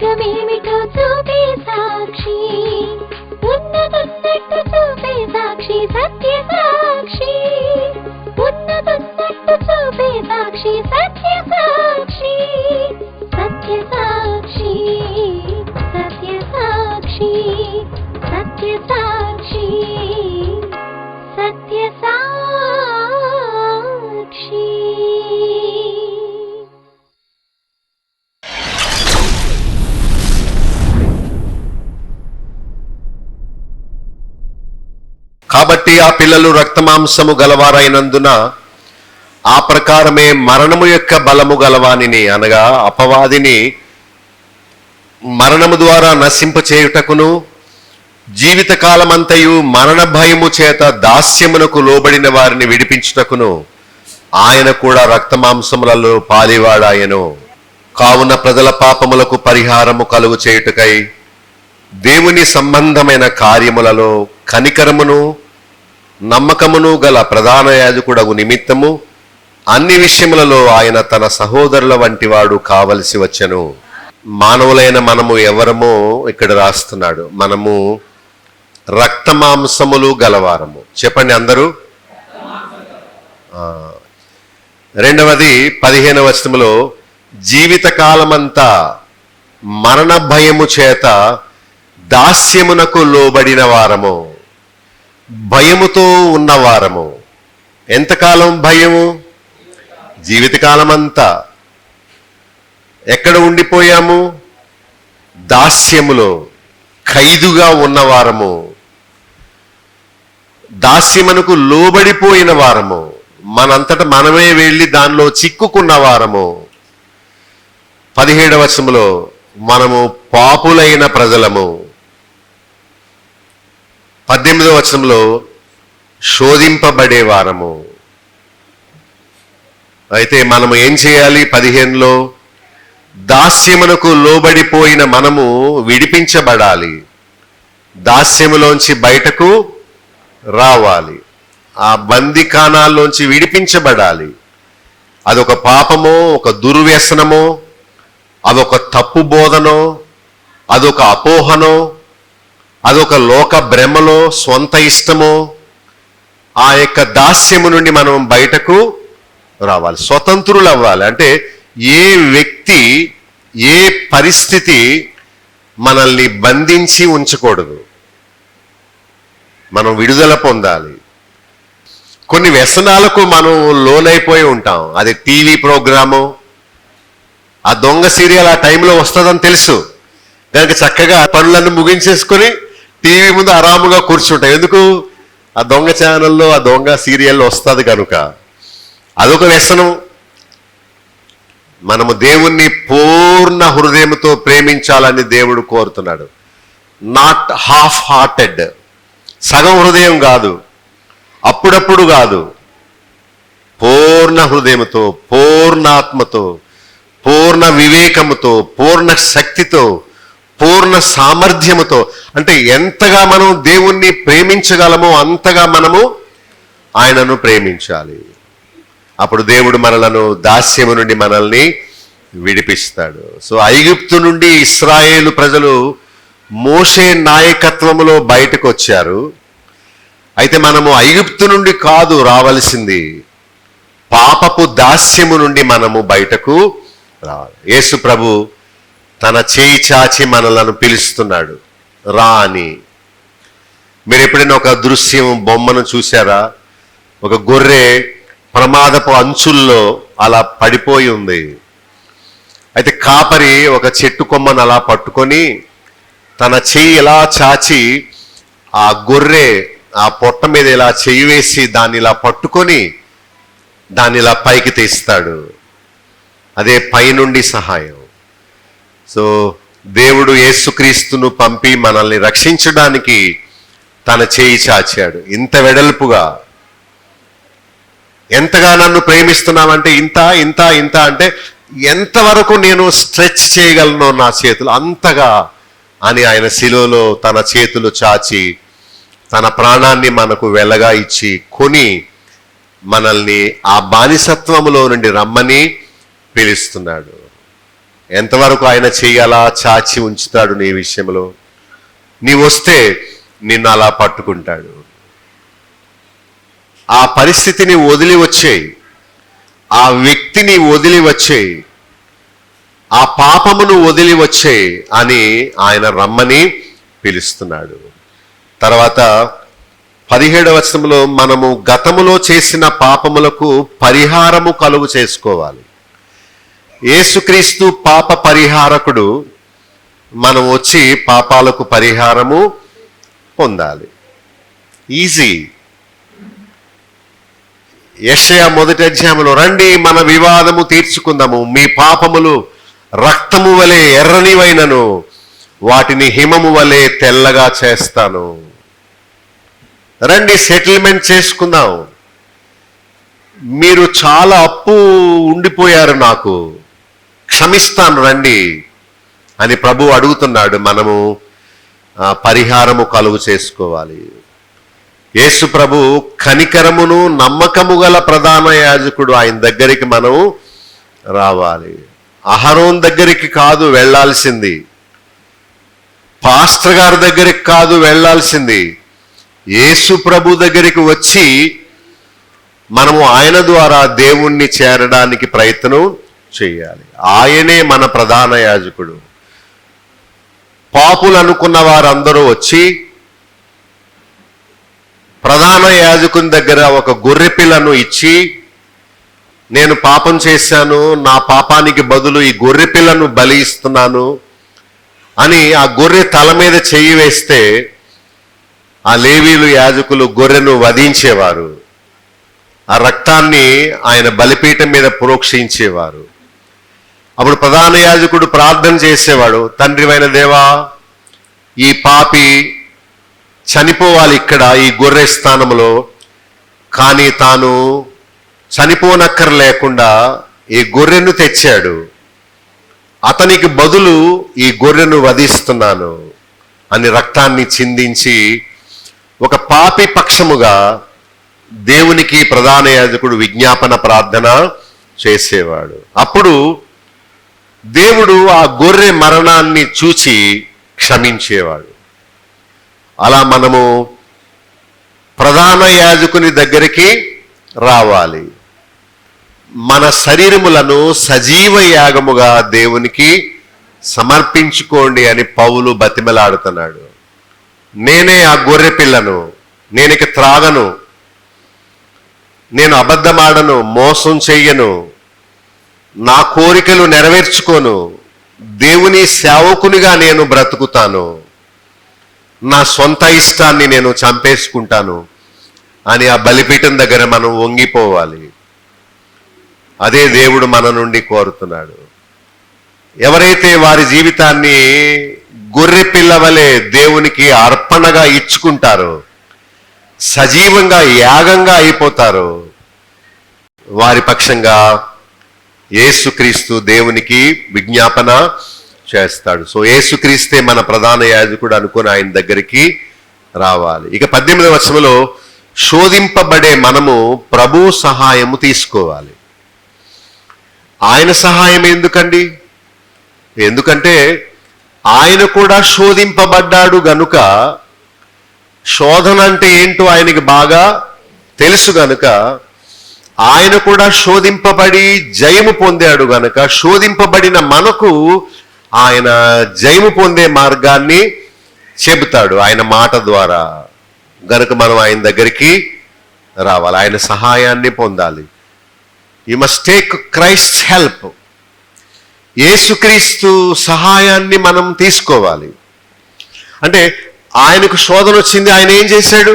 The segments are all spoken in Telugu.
మార్గమేమిటో చూపే సాక్షి, ఉన్నతున్నట్టు చూపే సాక్షి, సత్య సాక్షి, ఉన్నతున్నట్టు చూపే సాక్షి, సత్య సాక్షి, సత్య సాక్షి, సత్య సాక్షి, సత్య సాక్షి, సత్య సాక్షి. కాబట్టి ఆ పిల్లలు రక్తమాంసము గలవారైనందున ఆ ప్రకారమే మరణము యొక్క బలము గలవానిని అనగా అపవాదిని మరణము ద్వారా నశింపచేయుటకును, జీవితకాలమంతయు మరణ భయము చేత దాస్యమునకు లోబడిన వారిని విడిపించుటకును ఆయన కూడా రక్తమాంసములలో పాలివాడాయను. కావున ప్రజల పాపములకు పరిహారము కలుగు చేయుటకై దేవుని సంబంధమైన కార్యములలో కనికరమును నమ్మకమును గల ప్రధాన యాజకుడగు నిమిత్తము అన్ని విషయములలో ఆయన తన సహోదరుల వంటి వాడు కావలసి వచ్చెను. మానవులైన మనము ఎవరమో ఇక్కడ రాస్తున్నాడు. మనము రక్తమాంసములు గలవారము. చెప్పండి అందరూ. రెండవది 15వ వచనములో జీవితకాలమంతా మరణ భయము చేత దాస్యమునకు లోబడిన వారము, భయముతో ఉన్నవారము. ఎంతకాలం భయము? జీవితకాలమంతా. ఎక్కడ ఉండిపోయాము? దాస్యములో ఖైదుగా ఉన్నవారము, దాస్యమునకు లోబడిపోయిన వారము, మనంతట మనమే వెళ్ళి దానిలో చిక్కుకున్న వారము. 17వ వచనములో మనము పాపులైన ప్రజలము. 18వ వచనంలో శోధింపబడే వారము. అయితే మనము ఏం చేయాలి? 15లో దాస్యమునకు లోబడిపోయిన మనము విడిపించబడాలి, దాస్యములోంచి బయటకు రావాలి, ఆ బందికానాల్లోంచి విడిపించబడాలి. అదొక పాపమో, ఒక దుర్వ్యసనమో, అదొక తప్పు బోధనో, అదొక అపోహనో, అదొక లోక భ్రమలో, స్వంత ఇష్టమో, ఆ యొక్క దాస్యము నుండి మనం బయటకు రావాలి, స్వతంత్రులు అవ్వాలి. అంటే ఏ వ్యక్తి, ఏ పరిస్థితి మనల్ని బంధించి ఉంచకూడదు. మనం విడుదల పొందాలి. కొన్ని వ్యసనాలకు మనం లోనైపోయి ఉంటాం. అది టీవీ ప్రోగ్రాము, ఆ దొంగ సీరియల్ ఆ టైంలో వస్తుందని తెలుసు, దానికి చక్కగా పనులను ముగించేసుకొని టీవీ ముందు ఆరాముగా కూర్చుంటాం. ఎందుకు? ఆ దొంగ ఛానల్లో, ఆ దొంగ సీరియల్లో వస్తుంది కనుక. అదొక వ్యసనం. మనము దేవుణ్ణి పూర్ణ హృదయంతో ప్రేమించాలని దేవుడు కోరుతున్నాడు. నాట్ హాఫ్ హార్టెడ్, సగం హృదయం కాదు, అప్పుడప్పుడు కాదు, పూర్ణ హృదయంతో, పూర్ణాత్మతో, పూర్ణ వివేకముతో, పూర్ణ శక్తితో, పూర్ణ సామర్థ్యముతో. అంటే ఎంతగా మనం దేవుణ్ణి ప్రేమించగలమో అంతగా మనము ఆయనను ప్రేమించాలి. అప్పుడు దేవుడు మనలను దాస్యము నుండి మనల్ని విడిపిస్తాడు. సో ఐగుప్తు నుండి ఇశ్రాయేలు ప్రజలు మోషే నాయకత్వములో బయటకు వచ్చారు. అయితే మనము ఐగుప్తు నుండి కాదు రావలసింది, పాపపు దాస్యము నుండి మనము బయటకు రావాలి. యేసు ప్రభు తన చేయి చాచి మనలను పిలుస్తున్నాడు, రా అని. మీరు ఎప్పుడైనా ఒక దృశ్యం, బొమ్మను చూసారా? ఒక గొర్రె ప్రమాదపు అంచుల్లో అలా పడిపోయి ఉంది. అయితే కాపరి ఒక చెట్టు కొమ్మను అలా పట్టుకొని తన చెయ్యి ఇలా చాచి ఆ గొర్రె ఆ పొట్ట మీద ఇలా చెయ్యి వేసి దాన్ని ఇలా పట్టుకొని దాన్ని ఇలా పైకి తీస్తాడు. అదే పైనుండి సహాయం. సో దేవుడు యేసుక్రీస్తును పంపి మనల్ని రక్షించడానికి తన చేయి చాచాడు. ఇంత వెడల్పుగా, ఎంతగా నన్ను ప్రేమిస్తున్నామంటే ఇంత ఇంత ఇంత అంటే ఎంతవరకు నేను స్ట్రెచ్ చేయగలను నా చేతులు, అంతగా అని ఆయన శిలువలో తన చేతులు చాచి తన ప్రాణాన్ని మనకు వెలగా ఇచ్చి కొని మనల్ని ఆ బానిసత్వములో నుండి రమ్మని పిలుస్తున్నాడు. ఎంతవరకు ఆయన చెయ్యాలా చాచి ఉంచుతాడు నీ విషయంలో. నీవు వస్తే నిన్ను అలా పట్టుకుంటాడు. ఆ పరిస్థితిని వదిలి వచ్చేయి, ఆ వ్యక్తిని వదిలి వచ్చేయి, ఆ పాపమును వదిలి వచ్చేయి అని ఆయన రమ్మని పిలుస్తున్నాడు. తర్వాత 17వ వచనంలో మనము గతములో చేసిన పాపములకు పరిహారము కలుగు చేసుకోవాలి. యేసుక్రీస్తు పాప పరిహారకుడు. మనం వచ్చి పాపాలకు పరిహారము పొందాలి. ఈజీ. యెషయా 1వ అధ్యాయంలో రండి మన వివాదము తీర్చుకుందాము, మీ పాపములు రక్తము వలె ఎర్రనివైనను వాటిని హిమము వలె తెల్లగా చేస్తాను. రండి సెటిల్మెంట్ చేసుకుందాం. మీరు చాలా అప్పు ఉండిపోయారు, నాకు క్షమిస్తాను రండి అని ప్రభు అడుగుతున్నాడు. మనము పరిహారము కలుగు చేసుకోవాలి. యేసు ప్రభు కనికరమును నమ్మకము గల ప్రధాన యాజకుడు. ఆయన దగ్గరికి మనం రావాలి. అహరోన్ దగ్గరికి కాదు వెళ్ళాల్సింది, పాస్టర్ గారి దగ్గరికి కాదు వెళ్ళాల్సింది, యేసు ప్రభు దగ్గరికి వచ్చి మనము ఆయన ద్వారా దేవుణ్ణి చేరడానికి ప్రయత్నం చేయాలి. ఆయనే మన ప్రధాన యాజకుడు. పాపులు అనుకున్న వారందరూ వచ్చి ప్రధాన యాజకుని దగ్గర ఒక గొర్రె పిల్లను ఇచ్చి, నేను పాపం చేశాను, నా పాపానికి బదులు ఈ గొర్రె పిల్లను బలి ఇస్తున్నాను అని ఆ గొర్రె తల మీద చెయ్యి వేస్తే ఆ లేవీలు యాజకులు గొర్రెను వధించేవారు. ఆ రక్తాన్ని ఆయన బలిపీఠం మీద ప్రోక్షించేవారు. అప్పుడు ప్రధాన యాజకుడు ప్రార్థన చేసేవాడు, తండ్రివైన దేవా, ఈ పాపి చనిపోవాలి ఇక్కడ ఈ గొర్రె స్థానంలో, కానీ తాను చనిపోనక్కర్లేకుండా ఈ గొర్రెను తెచ్చాడు, అతనికి బదులు ఈ గొర్రెను వధిస్తున్నాను అని రక్తాన్ని చిందించి ఒక పాపి పక్షముగా దేవునికి ప్రధాన యాజకుడు విజ్ఞాపన ప్రార్థన చేసేవాడు. అప్పుడు దేవుడు ఆ గొర్రె మరణాన్ని చూచి క్షమించేవాడు. అలా మనము ప్రధాన యాజకుని దగ్గరికి రావాలి. మన శరీరములను సజీవ యాగముగా దేవునికి సమర్పించుకోండి అని పౌలు బతిమలాడుతున్నాడు. నేనే ఆ గొర్రె పిల్లను, నేను ఇక త్రాగను, నేను అబద్ధమాడను, మోసం చెయ్యను, నా కోరికలు నెరవేర్చుకోను, దేవుని సేవకునిగా నేను బ్రతుకుతాను, నా సొంత ఇష్టాన్ని నేను చంపేసుకుంటాను అని ఆ బలిపీఠం దగ్గర మనం వంగిపోవాలి. అదే దేవుడు మన నుండి కోరుతున్నాడు. ఎవరైతే వారి జీవితాన్ని గొర్రె పిల్ల వలె దేవునికి అర్పణగా ఇచ్చుకుంటారో, సజీవంగా యాగంగా అయిపోతారో, వారి పక్షంగా యేసుక్రీస్తు దేవునికి విజ్ఞాపన చేస్తాడు. సో యేసుక్రీస్తే మన ప్రధాన యాజకుడు అనుకుని ఆయన దగ్గరికి రావాలి. ఇక 18వ వచనంలో శోధింపబడే మనము ప్రభు సహాయము తీసుకోవాలి. ఆయన సహాయం ఎందుకండి? ఎందుకంటే ఆయన కూడా శోధింపబడ్డాడు గనుక, శోధన అంటే ఏంటో ఆయనకి బాగా తెలుసు గనుక, ఆయన కూడా శోధింపబడి జయము పొందాడు గనుక, శోధింపబడిన మనకు ఆయన జయము పొందే మార్గాన్ని చెబుతాడు ఆయన మాట ద్వారా. గనుక మనం ఆయన దగ్గరికి రావాలి, ఆయన సహాయాన్ని పొందాలి. You must take Christ help. యేసుక్రీస్తు సహాయాన్ని మనం తీసుకోవాలి. అంటే ఆయనకు శోధన వచ్చింది, ఆయన ఏం చేశాడు?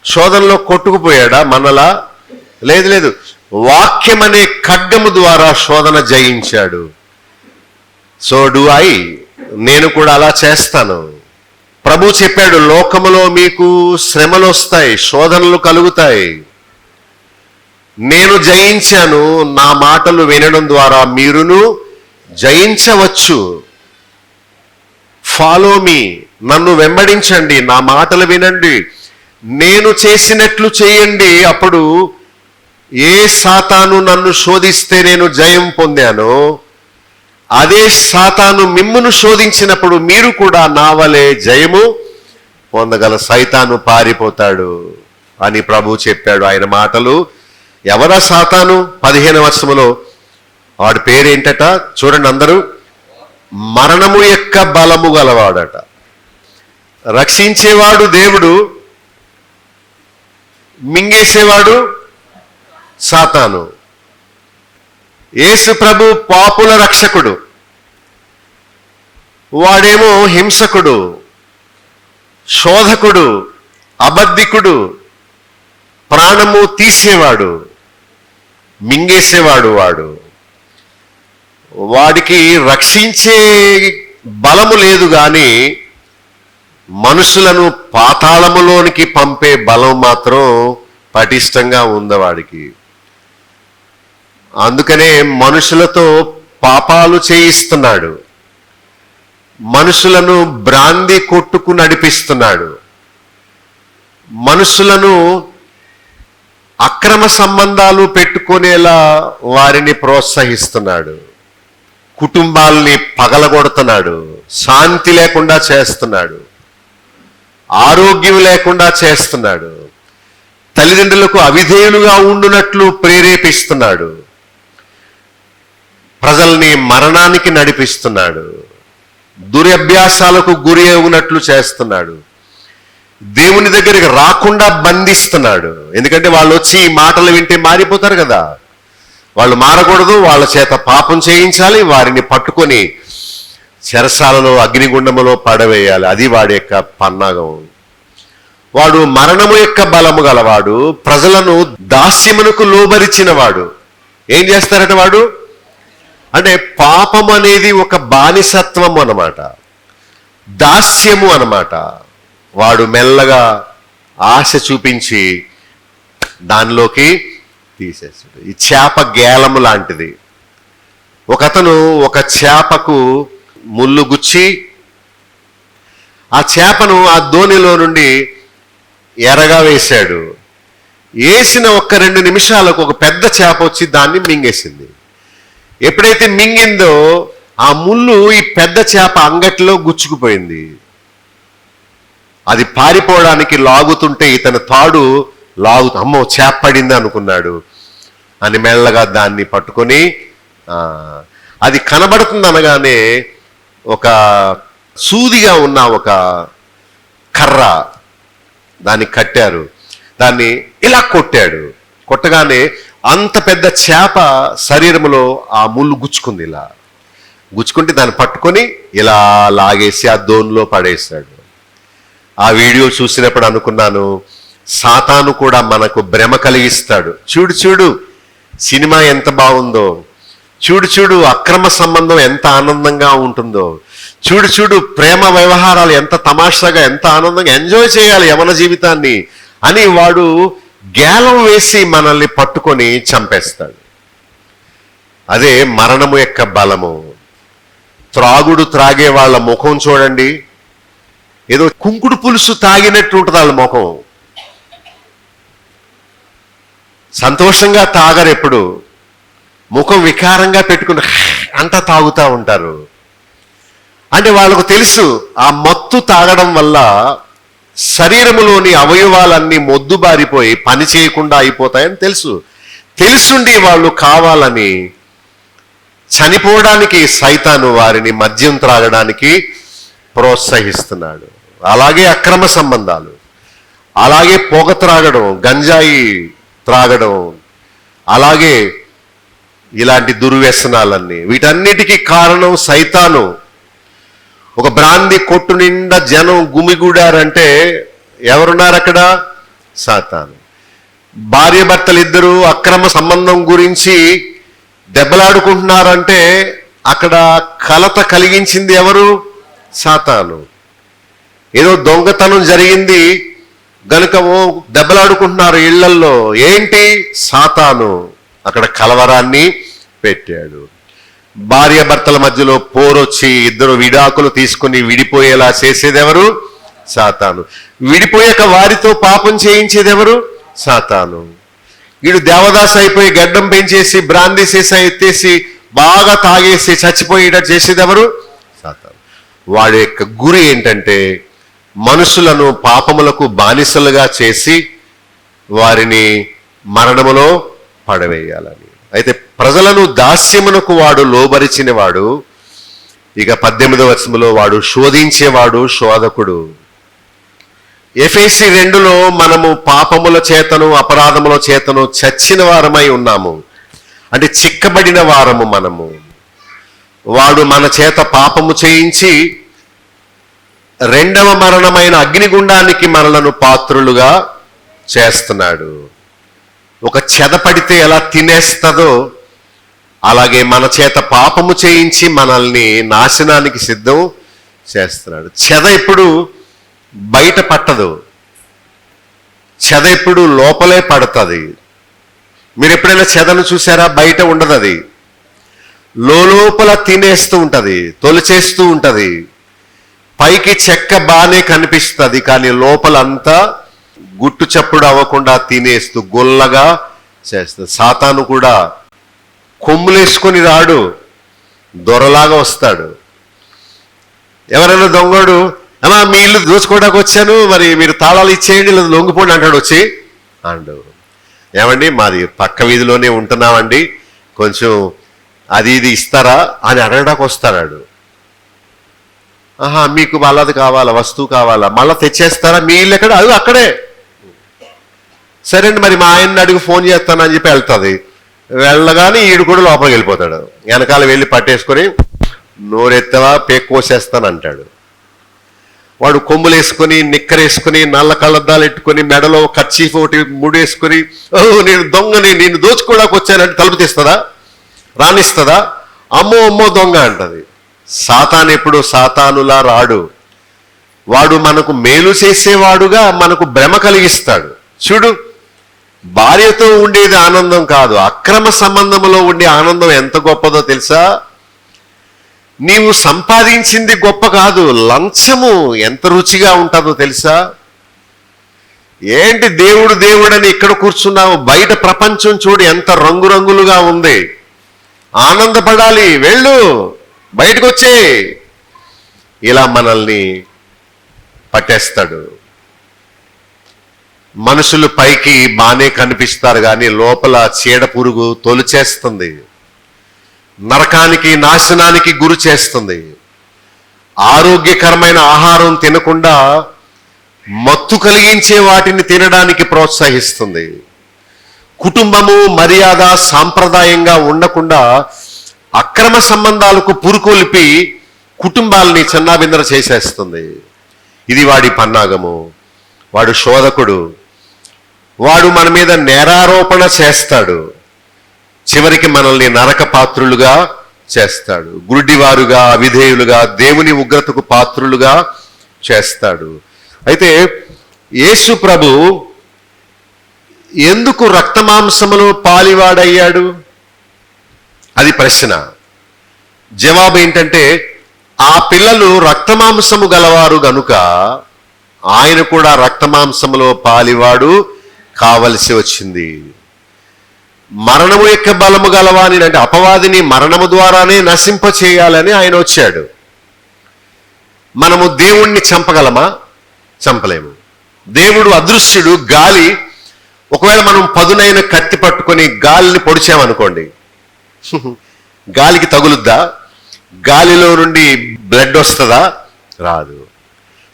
శోధనలో కొట్టుకుపోయాడా మనలా? లేదు లేదు, వాక్యం అనే ఖడ్గము ద్వారా శోధన జయించాడు. సో డు ఐ, నేను కూడా అలా చేస్తాను. ప్రభు చెప్పాడు, లోకములో మీకు శ్రమలు వస్తాయి, శోధనలు కలుగుతాయి, నేను జయించాను, నా మాటలు వినడం ద్వారా మీరును జయించవచ్చు. ఫాలో మీ, నన్ను వెంబడించండి, నా మాటలు వినండి, నేను చేసినట్లు చేయండి. అప్పుడు ఏ సాతాను నన్ను శోధిస్తే నేను జయం పొందానో అదే సాతాను మిమ్మును శోధించినప్పుడు మీరు కూడా నా వలె జయము పొందగల. సైతాను పారిపోతాడు అని ప్రభు చెప్పాడు. ఆయన మాటలు. ఎవరా సాతాను? 15వ వచనములో వాడి పేరేంటట చూడండి అందరూ. మరణము యొక్క బలము గలవాడట. రక్షించేవాడు దేవుడు, మింగేసేవాడు సాతాను. యేసు ప్రభు పాపుల రక్షకుడు, వాడేమో హింసకుడు, శోధకుడు, అబద్ధికుడు, ప్రాణము తీసేవాడు, మింగేసేవాడు. వాడికి రక్షించే బలము లేదు గాని మనుషులను పాతాళములోనికి పంపే బలం మాత్రం పటిష్టంగా ఉందవాడికి. అందుకనే మనుషులతో పాపాలు చేయిస్తున్నాడు, మనుషులను బ్రాంది కొట్టుకు నడిపిస్తున్నాడు, మనుషులను అక్రమ సంబంధాలు పెట్టుకునేలా వారిని ప్రోత్సహిస్తున్నాడు, కుటుంబాల్ని పగలగొడుతున్నాడు, శాంతి లేకుండా చేస్తున్నాడు, ఆరోగ్యం లేకుండా చేస్తున్నాడు, తల్లిదండ్రులకు అవిధేయులుగా ఉండునట్లు ప్రేరేపిస్తున్నాడు, ప్రజల్ని మరణానికి నడిపిస్తున్నాడు, దురభ్యాసాలకు గురి అవునట్లు చేస్తున్నాడు, దేవుని దగ్గరికి రాకుండా బంధిస్తున్నాడు. ఎందుకంటే వాళ్ళు వచ్చి ఈ మాటలు వింటే మారిపోతారు కదా. వాళ్ళు మారకూడదు, వాళ్ళ చేత పాపం చేయించాలి, వారిని పట్టుకొని చెరసాలలో అగ్నిగుండములో పడవేయాలి. అది వాడి యొక్క పన్నాగం. వాడు మరణము యొక్క బలము గలవాడు, ప్రజలను దాస్యమునకు లోబరిచిన వాడు. ఏం చేస్తారట వాడు? అంటే పాపం అనేది ఒక బానిసత్వం అన్నమాట, దాస్యము అన్నమాట. వాడు మెల్లగా ఆశ చూపించి దానిలోకి తీసేస్తాడు. ఈ చేప గేలము లాంటిది. ఒకతను ఒక చేపకు ముళ్ళు గుచ్చి ఆ చేపను ఆ దోణిలో నుండి ఎరగా వేశాడు. వేసిన 1-2 నిమిషాలకు ఒక పెద్ద చేప వచ్చి దాన్ని మింగేసింది. ఎప్పుడైతే మింగిందో ఆ ముళ్ళు ఈ పెద్ద చేప అంగట్లో గుచ్చుకుపోయింది. అది పారిపోవడానికి లాగుతుంటే ఇతని తాడు అమ్మో చేప పడింది అనుకున్నాడు. అని మెల్లగా దాన్ని పట్టుకొని అది కనబడుతుంది అనగానే ఒక సూదిగా ఉన్న ఒక కర్ర దాన్ని కట్టారు. దాన్ని ఇలా కొట్టాడు. కొట్టగానే అంత పెద్ద చేప శరీరంలో ఆ ముళ్ళు గుచ్చుకుంది. ఇలా గుచ్చుకుంటే దాన్ని పట్టుకొని ఇలా లాగేసి ఆ దోన్లో పడేశాడు. ఆ వీడియో చూసినప్పుడు అనుకున్నాను, సాతాను కూడా మనకు భ్రమ కలిగిస్తాడు. చూడు సినిమా ఎంత బాగుందో, చూడు అక్రమ సంబంధం ఎంత ఆనందంగా ఉంటుందో, చూడు ప్రేమ వ్యవహారాలు ఎంత తమాషాగా, ఎంత ఆనందంగా ఎంజాయ్ చేయాలి యవన జీవితాన్ని అని వాడు గేలం వేసి మనల్ని పట్టుకొని చంపేస్తాడు. అదే మరణము యొక్క బలము. త్రాగే వాళ్ళ ముఖం చూడండి, ఏదో కుంకుడు పులుసు తాగినట్టు ఉంటుంది వాళ్ళ ముఖం. సంతోషంగా తాగరు, ఎప్పుడు ముఖం వికారంగా పెట్టుకుని అంతా తాగుతూ ఉంటారు. అంటే వాళ్ళకు తెలుసు ఆ మత్తు తాగడం వల్ల శరీరములోని అవయవాలన్నీ మొద్దుబారిపోయి పని చేయకుండా అయిపోతాయని తెలుసుండి వాళ్ళు కావాలని చనిపోవడానికి సైతాను వారిని మద్యం త్రాగడానికి ప్రోత్సహిస్తున్నాడు. అలాగే అక్రమ సంబంధాలు, అలాగే పొగ త్రాగడం, గంజాయి త్రాగడం, అలాగే ఇలాంటి దుర్వ్యసనాలన్నీ, వీటన్నిటికీ కారణం సైతాను. ఒక బ్రాంది కొట్టు నిండా జనం గుమిగూడారంటే ఎవరున్నారు అక్కడ? సాతాను. భార్యాభర్తలు ఇద్దరు అక్రమ సంబంధం గురించి దెబ్బలాడుకుంటున్నారంటే అక్కడ కలత కలిగించింది ఎవరు? సాతాను. ఏదో దొంగతనం జరిగింది గనుక దెబ్బలాడుకుంటున్నారు ఇళ్లల్లో, ఏంటి? సాతాను అక్కడ కలవరాన్ని పెట్టాడు. భార్యాభర్తల మధ్యలో పోరొచ్చి ఇద్దరు విడాకులు తీసుకుని విడిపోయేలా చేసేది ఎవరు? సాతాను. విడిపోయాక వారితో పాపం చేయించేది ఎవరు? సాతాను. వీడు దేవదాసు అయిపోయి గడ్డం పెంచేసి బ్రాందీ సీసా ఎత్తేసి బాగా తాగేసి చచ్చిపోయేటట్టు చేసేది ఎవరు? సాతాను. వాడి యొక్క గురి ఏంటంటే మనుషులను పాపములకు బానిసలుగా చేసి వారిని మరణములో పడవేయాలని. అయితే ప్రజలను దాస్యమునకు వాడు లోబరిచిన వాడు. ఇక 18వ వచనంలో వాడు శోధించేవాడు, శోధకుడు. ఎఫెసీ 2లో మనము పాపముల చేతను అపరాధముల చేతను చచ్చిన వారమై ఉన్నాము, అంటే చిక్కబడిన వారము మనము. వాడు మన చేత పాపము చేయించి రెండవ మరణమైన అగ్నిగుండానికి మనలను పాత్రులుగా చేస్తున్నాడు. ఒక చెద పడితే ఎలా తినేస్తుందో అలాగే మన చేత పాపము చేయించి మనల్ని నాశనానికి సిద్ధం చేస్తున్నాడు. చెద ఇప్పుడు బయట పట్టదు, చెద ఇప్పుడు లోపలే పడుతుంది. మీరు ఎప్పుడైనా చెదను చూసారా? బయట ఉండదు, అది లోపల తినేస్తూ ఉంటుంది, తొలిచేస్తూ ఉంటుంది. పైకి చెక్క బాగానే కనిపిస్తుంది, కానీ లోపలంతా గుట్టు చప్పుడు అవ్వకుండా తినేస్తూ గొల్లగా చేస్తుంది. సాతాను కూడా కొమ్ములేసుకొని రాడు, దొరలాగా వస్తాడు. ఎవరైనా దొంగడు, అమ్మా మీ ఇల్లు దోచుకోవడానికి వచ్చాను, మరి మీరు తాళాలు ఇచ్చేయండి లేదా లొంగిపోండి అంటాడు. వచ్చి అండు, ఏమండి మాది పక్క వీధిలోనే ఉంటున్నామండి, కొంచెం అది ఇది ఇస్తారా అని అడగడానికి వస్తాడు. ఆహా మీకు వాళ్ళది కావాలా, వస్తువు కావాలా, మళ్ళీ తెచ్చేస్తారా? మీ ఇల్లు ఎక్కడ? అది అక్కడే. సరే అండి మరి మా ఆయన్ని అడిగి ఫోన్ చేస్తానని చెప్పి వెళ్తుంది. వెళ్ళగానే ఈడు కూడా లోపలికి వెళ్ళిపోతాడు. వెనకాల వెళ్ళి పట్టేసుకొని నోరెత్తవా పేక్కోసేస్తానంటాడు. వాడు కొమ్ములు వేసుకొని, నిక్కరేసుకొని, నల్ల కళ్ళద్దాలు ఎట్టుకొని, మెడలో కర్చీఫ్ ఒకటి ముడేసుకొని, ఓ నేను దొంగని, నేను దోచుకోవడానికి వచ్చానంటే తలుపు తీస్తుందా? రానిస్తుందా? అమ్మో అమ్మో దొంగ అంటది. సాతాను ఎప్పుడు సాతానులా రాడు. వాడు మనకు మేలు చేసేవాడుగా మనకు భ్రమ కలిగిస్తాడు. చూడు, భార్యతో ఉండేది ఆనందం కాదు, అక్రమ సంబంధంలో ఉండే ఆనందం ఎంత గొప్పదో తెలుసా? నీవు సంపాదించింది గొప్ప కాదు, లంచము ఎంత రుచిగా ఉంటుందో తెలుసా? ఏంటి దేవుడు దేవుడని ఇక్కడ కూర్చున్నావు, బయట ప్రపంచం చూడు ఎంత రంగురంగులుగా ఉంది. ఆనందపడాలి, వెళ్ళు, బయటకు వచ్చే. ఇలా మనల్ని పట్టేస్తాడు. మనుషులు పైకి బానే కనిపిస్తారు కానీ లోపల చీడ పురుగు తొలిచేస్తుంది, నరకానికి నాశనానికి గురి చేస్తుంది. ఆరోగ్యకరమైన ఆహారం తినకుండా మత్తు కలిగించే వాటిని తినడానికి ప్రోత్సహిస్తుంది. కుటుంబము మర్యాద సాంప్రదాయంగా ఉండకుండా అక్రమ సంబంధాలకు పురుకొల్పి కుటుంబాలని చిన్నాభిన్నర చేసేస్తుంది. ఇది వాడి పన్నాగము. వాడు శోధకుడు. వాడు మన మీద నేరారోపణ చేస్తాడు, చివరికి మనల్ని నరక పాత్రులుగా చేస్తాడు. గుడ్డివారుగా, అవిధేయులుగా, దేవుని ఉగ్రతకు పాత్రులుగా చేస్తాడు. అయితే యేసు ప్రభు ఎందుకు రక్తమాంసములో పాలివాడయ్యాడు? అది ప్రశ్న. జవాబు ఏంటంటే, ఆ పిల్లలు రక్తమాంసము గలవారు గనుక ఆయన కూడా రక్తమాంసములో పాలివాడు కావలసి వచ్చింది. మరణము యొక్క బలము గలవాని అంటే అపవాదిని మరణము ద్వారానే నశింప చేయాలని ఆయన వచ్చాడు. మనము దేవుణ్ణి చంపగలమా? చంపలేము. దేవుడు అదృశ్యుడు. గాలి, ఒకవేళ మనం పదునైన కత్తి పట్టుకొని గాలిని పొడిచామనుకోండి, గాలికి తగులుద్దా? గాలిలో నుండి బ్లడ్ వస్తుందా? రాదు.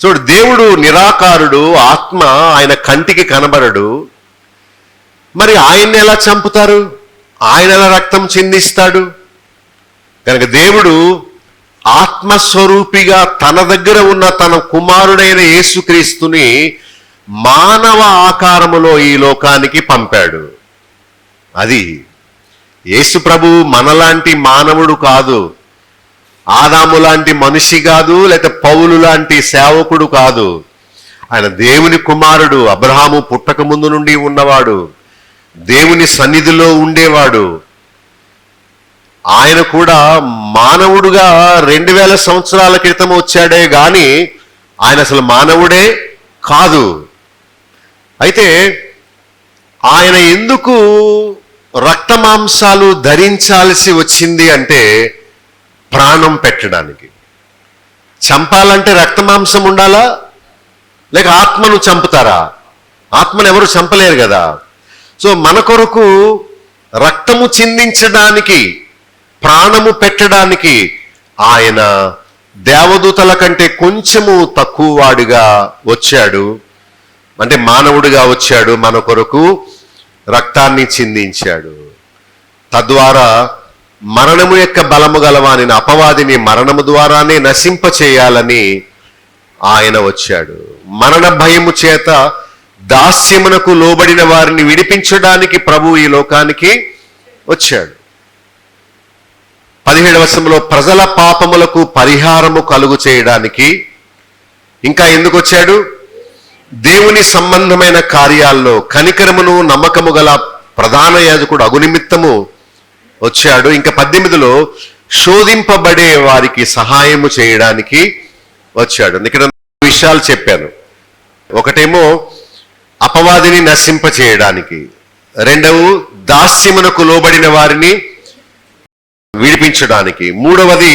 చూడు, దేవుడు నిరాకారుడు, ఆత్మ, ఆయన కంటికి కనబడడు. మరి ఆయన్ని ఎలా చంపుతారు? ఆయన ఎలా రక్తం చిందిస్తాడు? కనుక దేవుడు ఆత్మస్వరూపిగా తన దగ్గర ఉన్న తన కుమారుడైన యేసుక్రీస్తుని మానవ ఆకారములో ఈ లోకానికి పంపాడు. అది యేసు ప్రభు మనలాంటి మానవుడు కాదు, ఆదాము లాంటి మనిషి కాదు, లేక పౌలు లాంటి సేవకుడు కాదు. ఆయన దేవుని కుమారుడు, అబ్రహాము పుట్టక ముందు నుండి ఉన్నవాడు, దేవుని సన్నిధిలో ఉండేవాడు. ఆయన కూడా మానవుడుగా 2000 సంవత్సరాల క్రితం వచ్చాడే గాని ఆయన అసలు మానవుడే కాదు. అయితే ఆయన ఎందుకు రక్త మాంసాలు ధరించాల్సి వచ్చింది అంటే ప్రాణం పెట్టడానికి. చంపాలంటే రక్త మాంసం ఉండాలా, లేక ఆత్మను చంపుతారా? ఆత్మను ఎవరు చంపలేరు కదా. సో మన కొరకు రక్తము చిందించడానికి, ప్రాణము పెట్టడానికి ఆయన దేవదూతల కంటే కొంచెము తక్కువ వాడిగా వచ్చాడు, అంటే మానవుడిగా వచ్చాడు, మన కొరకు రక్తాన్ని చిందించాడు. తద్వారా మరణము యొక్క బలము గలవాని అపవాదిని మరణము ద్వారానే నశింపచేయాలని ఆయన వచ్చాడు. మరణ భయము చేత దాస్యమునకు లోబడిన వారిని విడిపించడానికి ప్రభు ఈ లోకానికి వచ్చాడు. 17వ వచనంలో ప్రజల పాపములకు పరిహారము కలుగు చేయడానికి. ఇంకా ఎందుకు వచ్చాడు? దేవుని సంబంధమైన కార్యాల్లో కనికరమును నమ్మకము గల ప్రధాన యాజకుడు అగు నిమిత్తము వచ్చాడు. ఇంకా 18లో శోధింపబడే వారికి సహాయము చేయడానికి వచ్చాడు. ఇక్కడ విషయాలు చెప్పాను. ఒకటేమో అపవాదిని నశింప చేయడానికి, రెండవ దాస్యమునకు లోబడిన వారిని విడిపించడానికి, మూడవది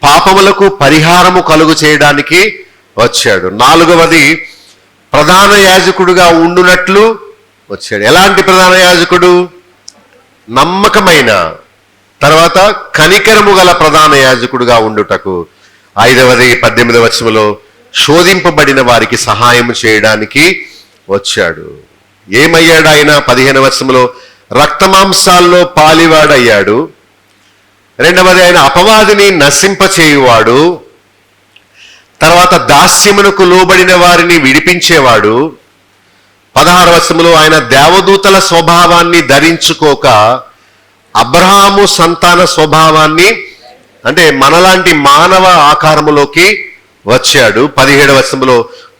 పాపములకు పరిహారము కలుగు చేయడానికి వచ్చాడు, నాలుగవది ప్రధాన యాజకుడుగా ఉండునట్లు వచ్చాడు. ఎలాంటి ప్రధాన యాజకుడు? నమ్మకమైన, తర్వాత కనికరము గల ప్రధాన యాజకుడుగా ఉండుటకు. ఐదవది 18వ వచనంలో శోధింపబడిన వారికి సహాయం చేయడానికి వచ్చాడు. ఏమయ్యాడు ఆయన? 15వ వచనంలో రక్తమాంసాల్లో పాలివాడయ్యాడు. రెండవది ఆయన అపవాదిని నశింపచేయువాడు, తర్వాత దాస్యమునకు లోబడిన వారిని విడిపించేవాడు. 16వ వచనంలో ఆయన దేవదూతల స్వభావాన్ని ధరించుకోక అబ్రహాము సంతాన స్వభావాన్ని, అంటే మనలాంటి మానవ ఆకారములోకి వచ్చాడు. 17వ వచనంలో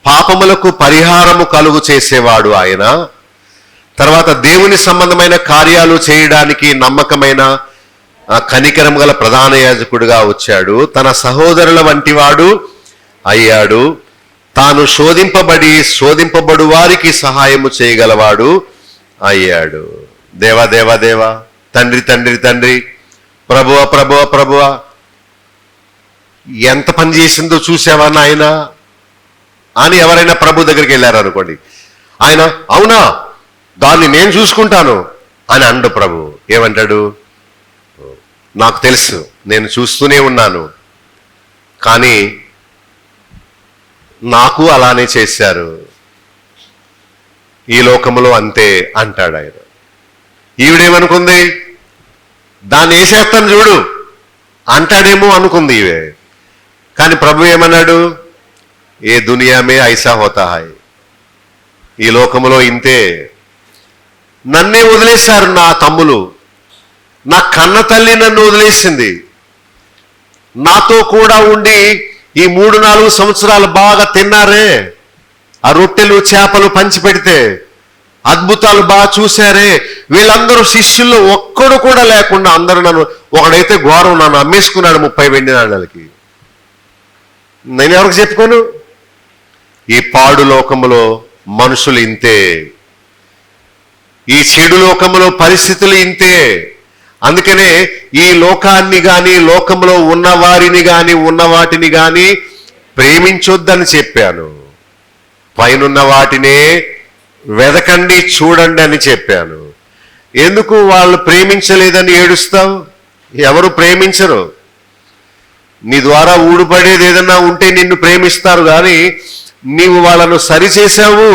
పాపములకు పరిహారము కలుగు చేసేవాడు ఆయన. తర్వాత దేవుని సంబంధమైన కార్యాలు చేయడానికి నమ్మకమైన కనికరం గల ప్రధాన యాజకుడిగా వచ్చాడు. తన సహోదరుల వంటివాడు అయ్యాడు. తాను శోధింపబడు వారికి సహాయము చేయగలవాడు అయ్యాడు. దేవా దేవా దేవా, తండ్రి తండ్రి తండ్రి, ప్రభువ ప్రభువ ప్రభువ, ఎంత పని చేసిందో చూసావా నాయన అని ఎవరైనా ప్రభు దగ్గరికి వెళ్ళారనుకోండి, ఆయన అవునా దాన్ని నేను చూసుకుంటాను అని అండు. ప్రభు ఏమంటాడు? నాకు తెలుసు, నేను చూస్తూనే ఉన్నాను, కానీ నాకు అలానే చేశారు, ఈ లోకములో అంతే అంటాడు ఆయన. ఈవిడేమనుకుంది? దాన్ని వేసేస్తాను చూడు అంటాడేమో అనుకుంది ఈవే. కానీ ప్రభు ఏమన్నాడు? ఏ దునియా మే ఐసా హోతా హై, ఈ లోకములో ఇంతే. నన్నే వదిలేశారు నా తమ్ములు, నా కన్న తల్లి నన్ను వదిలేసింది. నాతో కూడా ఉండి ఈ 3-4 సంవత్సరాలు బాగా తిన్నారే, ఆ రొట్టెలు చేపలు పంచిపెడితే అద్భుతాలు బాగా చూశారే, వీళ్ళందరూ శిష్యుల్లో ఒక్కడు కూడా లేకుండా అందరూ నన్ను, ఒకడైతే ఘోరం నన్ను అమ్మేసుకున్నాడు 30 వెండి నాణాలకి. నేను ఎవరికి చెప్పుకోను? ఈ పాడు లోకములో మనుషులు ఇంతే, ఈ చెడు లోకములో పరిస్థితులు ఇంతే. అందుకనే ఈ లోకాన్ని గాని, లోకంలో ఉన్న వారిని గాని, ఉన్న వాటిని గాని ప్రేమించొద్దని చెప్పాను. పైనున్న వాటినే వెదకండి, చూడండి అని చెప్పాను. ఎందుకు వాళ్ళు ప్రేమించలేదని ఏడుస్తావు? ఎవరు ప్రేమించరు. నీ ద్వారా ఊడిపడేది ఏదన్నా ఉంటే నిన్ను ప్రేమిస్తారు, కానీ నీవు వాళ్ళను సరిచేసావు,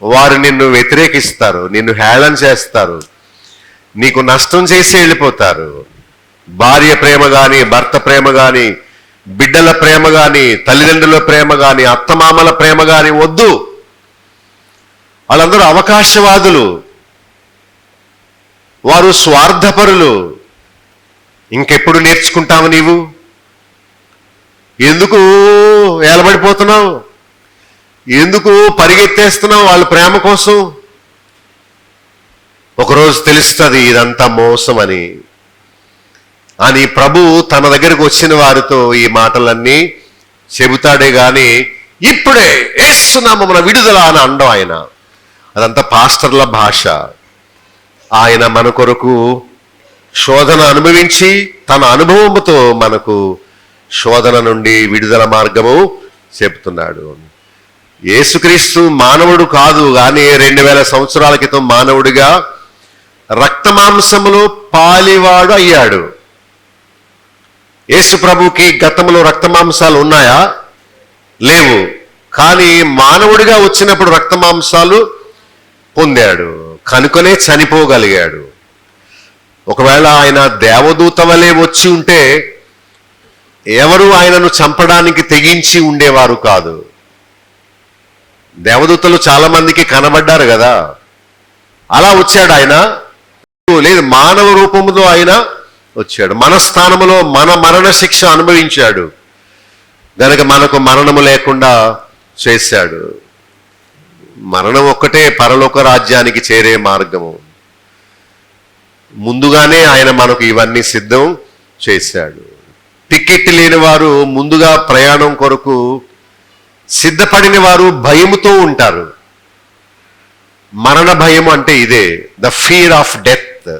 వారు నిన్ను వ్యతిరేకిస్తారు, నిన్ను హేళన చేస్తారు, నీకు నష్టం చేసి వెళ్ళిపోతారు. భార్య ప్రేమ కానీ, భర్త ప్రేమ కానీ, బిడ్డల ప్రేమ కానీ, తల్లిదండ్రుల ప్రేమ కానీ, అత్తమామల ప్రేమ కానీ వద్దు. వాళ్ళందరూ అవకాశవాదులు, వారు స్వార్థపరులు. ఇంకెప్పుడు నేర్చుకుంటావు నీవు? ఎందుకు ఏలబడిపోతున్నావు? ఎందుకు పరిగెత్తేస్తున్నావు వాళ్ళ ప్రేమ కోసం? ఒకరోజు తెలుస్తుంది ఇదంతా మోసం అని ప్రభు తన దగ్గరకు వచ్చిన వారితో ఈ మాటలన్నీ చెబుతాడే గాని ఇప్పుడే యేసు నామమున విడుదల అని అండం ఆయన. అదంతా పాస్టర్ల భాష. ఆయన మన కొరకు శోధన అనుభవించి తన అనుభవముతో మనకు శోధన నుండి విడుదల మార్గము చెప్తున్నాడు. యేసుక్రీస్తు మానవుడు కాదు కానీ 2000 సంవత్సరాల క్రితం మానవుడిగా రక్తమాంసములో పాలివాడు అయ్యాడు. యేసు ప్రభుకి గతంలో రక్తమాంసాలు ఉన్నాయా? లేవు. కానీ మానవుడిగా వచ్చినప్పుడు రక్తమాంసాలు పొందాడు కనుకనే చనిపోగలిగాడు. ఒకవేళ ఆయన దేవదూత వలె వచ్చి ఉంటే ఎవరు ఆయనను చంపడానికి తెగించి ఉండేవారు కాదు. దేవదూతలు చాలా మందికి కనబడ్డారు కదా, అలా వచ్చాడు ఆయన. లేదు, మానవ రూపంలో ఆయన వచ్చాడు. మన స్థానములో మన మరణ శిక్ష అనుభవించాడు గనక మనకు మరణము లేకుండా చేశాడు. మరణం ఒక్కటే పరలోక రాజ్యానికి చేరే మార్గము. ముందుగానే ఆయన మనకు ఇవన్నీ సిద్ధం చేశాడు. టికెట్ లేని వారు ముందుగా ప్రయాణం కొరకు సిద్ధపడిన వారు భయముతో ఉంటారు. మరణ భయం అంటే ఇదే, ద ఫియర్ ఆఫ్ డెత్.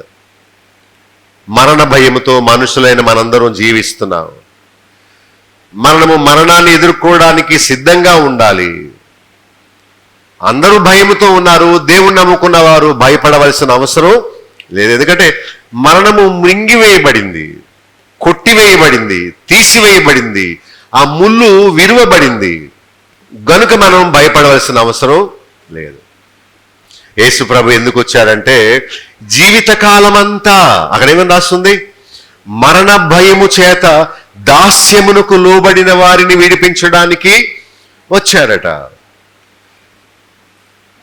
మరణ భయముతో మనుషులైన మనందరం జీవిస్తున్నాం. మరణాన్ని ఎదుర్కోవడానికి సిద్ధంగా ఉండాలి. అందరూ భయముతో ఉన్నారు. దేవుణ్ణి నమ్ముకున్న వారు భయపడవలసిన అవసరం లేదు. ఎందుకంటే మరణము మృంగివేయబడింది, కొట్టివేయబడింది, తీసివేయబడింది, ఆ ముళ్ళు విరువబడింది గనుక మనం భయపడవలసిన అవసరం లేదు. యేసు ప్రభు ఎందుకు వచ్చాడంటే జీవితకాలమంతా, అక్కడ ఏమని రాస్తుంది, మరణ భయము చేత దాస్యమునకు లోబడిన వారిని విడిపించడానికి వచ్చాడట.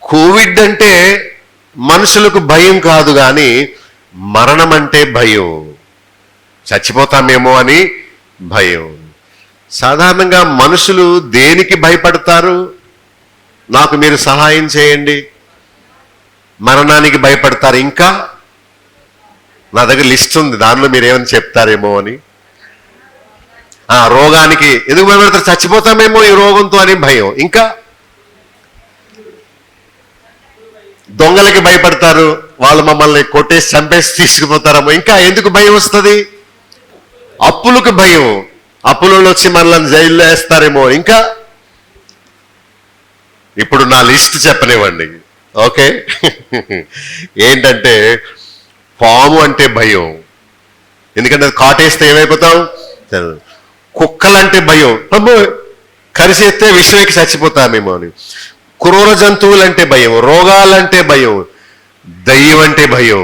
కోవిడ్ అంటే మనుషులకు భయం కాదు కానీ మరణం అంటే భయం. చచ్చిపోతామేమో అని భయం. సాధారణంగా మనుషులు దేనికి భయపడతారు? నాకు మీరు సహాయం చేయండి. మరణానికి భయపడతారు. ఇంకా నా దగ్గర లిస్ట్ ఉంది, దానిలో మీరు ఏమని చెప్తారేమో అని. రోగానికి ఎందుకు భయపడతారు? చచ్చిపోతామేమో ఈ రోగంతో అని భయం. ఇంకా దొంగలకి భయపడతారు, వాళ్ళు మమ్మల్ని కొట్టేసి చంపేసి తీసుకుపోతారేమో. ఇంకా ఎందుకు భయం వస్తుంది? అప్పులకు భయం, అప్పులలో వచ్చి మనల్ని జైల్లో వేస్తారేమో. ఇంకా ఇప్పుడు నా లిస్ట్ చెప్పనివ్వండి. ఓకే, ఏంటంటే పాము అంటే భయం, ఎందుకంటే అది కాటేస్తే ఏమైపోతాం. కుక్కలంటే భయం, అమ్మో కరిసేస్తే విషమేకి చచ్చిపోతామేమో అని. క్రూర జంతువులంటే భయం, రోగాలంటే భయం, దయ్యం అంటే భయం.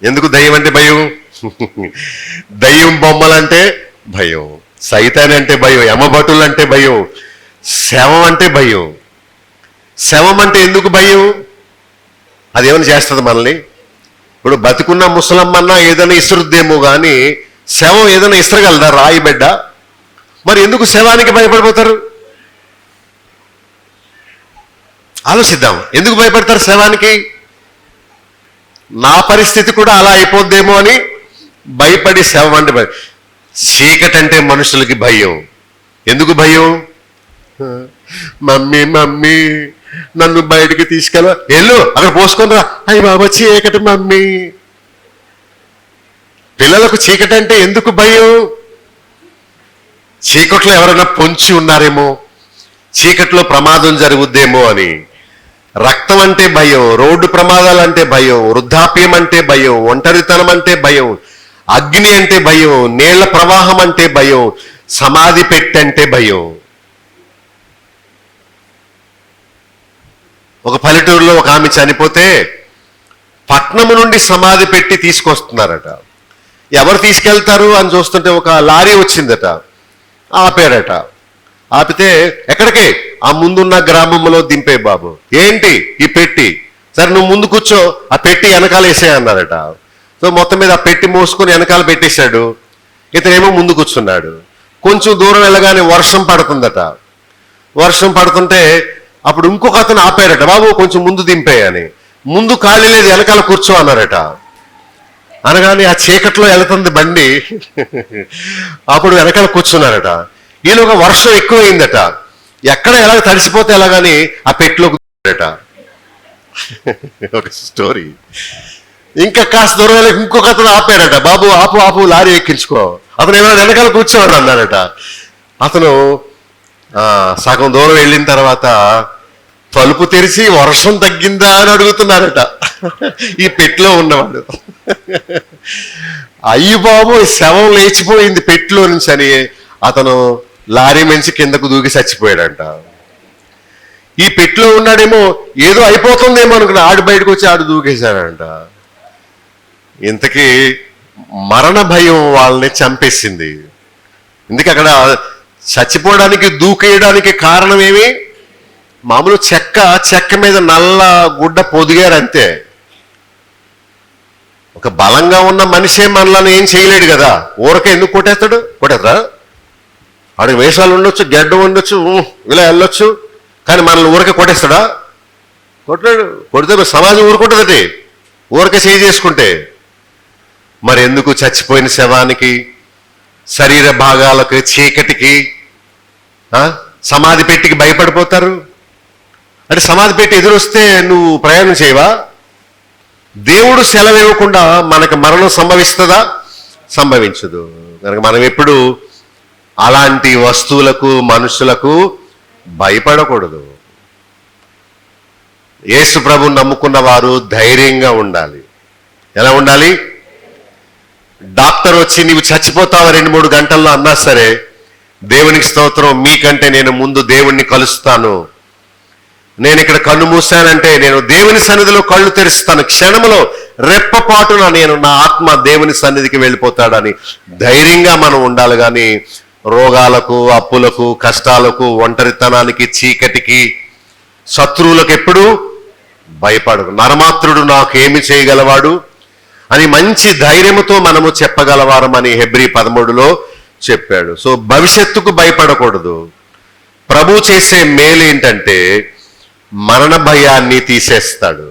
ఎందుకు దయ్యం అంటే భయం? దయ్యం బొమ్మలంటే భయం, సైతాన్ అంటే భయం, యమభటులు అంటే భయం, శవం అంటే భయం. శవం అంటే ఎందుకు భయం? అదేమైనా చేస్తుంది మనల్ని? ఇప్పుడు బతుకున్న ముసలమ్మన్నా ఏదైనా ఇసురుద్దేమో కానీ శవం ఏదైనా ఇసరగలదా? రాయి బిడ్డ. మరి ఎందుకు శవానికి భయపడిపోతారు? ఆలోచిద్దాం, ఎందుకు భయపడతారు శవానికి? నా పరిస్థితి కూడా అలా అయిపోద్దేమో అని భయపడి శవం అంటే భయం. చీకటి అంటే మనుషులకి భయం. ఎందుకు భయం? మమ్మీ మమ్మీ నన్ను బయటికి తీసుకెళ్ళ, వెళ్ళు అక్కడ పోసుకొని రా. అయ్యి బాబా చీకటి మమ్మీ. పిల్లలకు చీకటి అంటే ఎందుకు భయం? చీకట్లో ఎవరైనా పొంచి ఉన్నారేమో, చీకట్లో ప్రమాదం జరుగుద్దేమో అని. రక్తం అంటే భయం, రోడ్డు ప్రమాదాలు అంటే భయం, వృద్ధాప్యం అంటే భయం, ఒంటరితనం అంటే భయం, అగ్ని అంటే భయం, నీళ్ల ప్రవాహం అంటే భయం, సమాధి పెట్టంటే భయం. ఒక పల్లెటూరులో ఒక ఆమె చనిపోతే పట్నము నుండి సమాధి పెట్టి తీసుకొస్తున్నారట. ఎవరు తీసుకెళ్తారు అని చూస్తుంటే ఒక లారీ వచ్చిందట. ఆపారట. ఆపితే ఎక్కడికి? ఆ ముందున్న గ్రామంలో దింపే బాబు. ఏంటి ఈ పెట్టి? సరే నువ్వు ముందు కూర్చో, ఆ పెట్టి వెనకాల వేసే అన్నారట. సో మొత్తం మీద ఆ పెట్టి మోసుకొని వెనకాల పెట్టేశాడు. ఇతనేమో ముందు కూర్చున్నాడు. కొంచెం దూరం వెళ్ళగానే వర్షం పడుతుందట. వర్షం పడుతుంటే అప్పుడు ఇంకొక అతను ఆపారట, బాబు కొంచెం ముందు దింపే అని. ముందు ఖాళీ లేదు, వెనకాల కూర్చో అన్నారట. అనగానే ఆ చీకట్లో వెళుతుంది బండి. అప్పుడు వెనకాల కూర్చున్నారట. ఈలోగా వర్షం ఎక్కువైందట. ఎక్కడ ఎలాగ తడిసిపోతే ఎలాగని ఆ పెట్టిలోకి దూరారట. ఒక స్టోరీ. ఇంకా కాస్త దూరం వెళ్ళి ఇంకొక అతను ఆపారట. బాబు ఆపు ఆపు, లారీ ఎక్కించుకో. అతను ఏమైనా వెనకాల కూర్చోవాడు అన్నాడట. అతను సగం దూరం వెళ్ళిన తర్వాత తలుపు తెరిచి వర్షం తగ్గిందా అని అడుగుతున్నారట ఈ పెట్టులో ఉన్నవాడు. అయ్యి బాబు, శవం లేచిపోయింది పెట్టులో నుంచి అని అతను లారీ మంచి కిందకు దూకి చచ్చిపోయాడంట. ఈ పెట్టులో ఉన్నాడేమో ఏదో అయిపోతుందేమో అనుకున్నా, ఆడు బయటకు వచ్చి ఆడు దూకేశాడంట. ఇంతకీ మరణ భయం వాళ్ళని చంపేసింది. ఎందుకు అక్కడ చచ్చిపోవడానికి దూకేయడానికి కారణం ఏమి? మామూలు చెక్క మీద నల్ల గుడ్డ పొదిగారు అంతే. ఒక బలంగా ఉన్న మనిషే మనల్ని ఏం చేయలేడు కదా. ఊరకే ఎందుకు కొట్టేస్తారా? ఆడికి వేషాలు ఉండొచ్చు, గడ్డ ఉండొచ్చు, ఇలా వెళ్ళొచ్చు, కానీ మనల్ని ఊరకే కొట్టేస్తాడా? కొట్టాడు. కొడితే సమాజం ఊరుకుంటుందటి ఊరకే చేయి చేసుకుంటే. మరి ఎందుకు చచ్చిపోయిన శవానికి, శరీర భాగాలకు, చీకటికి, సమాధి పెట్టికి భయపడిపోతారు? అంటే సమాధి పెట్టి ఎదురొస్తే నువ్వు ప్రయాణం చేయవా? దేవుడు సెలవు ఇవ్వకుండా మనకు మరణం సంభవిస్తుందా? సంభవించదు. కనుక మనం ఎప్పుడు అలాంటి వస్తువులకు, మనుషులకు భయపడకూడదు. యేసు ప్రభువు నమ్ముకున్న వారు ధైర్యంగా ఉండాలి. ఎలా ఉండాలి? డాక్టర్ వచ్చి నీవు చచ్చిపోతావు 2-3 గంటల్లో అన్నా సరే, దేవునికి స్తోత్రం, మీకంటే నేను ముందు దేవుణ్ణి కలుస్తాను. నేను ఇక్కడ కన్ను మూసానంటే నేను దేవుని సన్నిధిలో కళ్ళు తెరుస్తాను. క్షణంలో రెప్పపాటున నేను నా ఆత్మ దేవుని సన్నిధికి వెళ్ళిపోతాడని ధైర్యంగా మనం ఉండాలి. కానీ రోగాలకు, అప్పులకు, కష్టాలకు, ఒంటరితనానికి, చీకటికి, శత్రువులకు ఎప్పుడూ భయపడదు. నరమాత్రుడు నాకు ఏమి చేయగలవాడు అని మంచి ధైర్యంతో మనము చెప్పగలవారమని హెబ్రీ 13లో చెప్పాడు. సో భవిష్యత్తుకు భయపడకూడదు. ప్రభు చేసే మేలు ఏంటంటే మరణ భయాన్ని తీసేస్తాడు.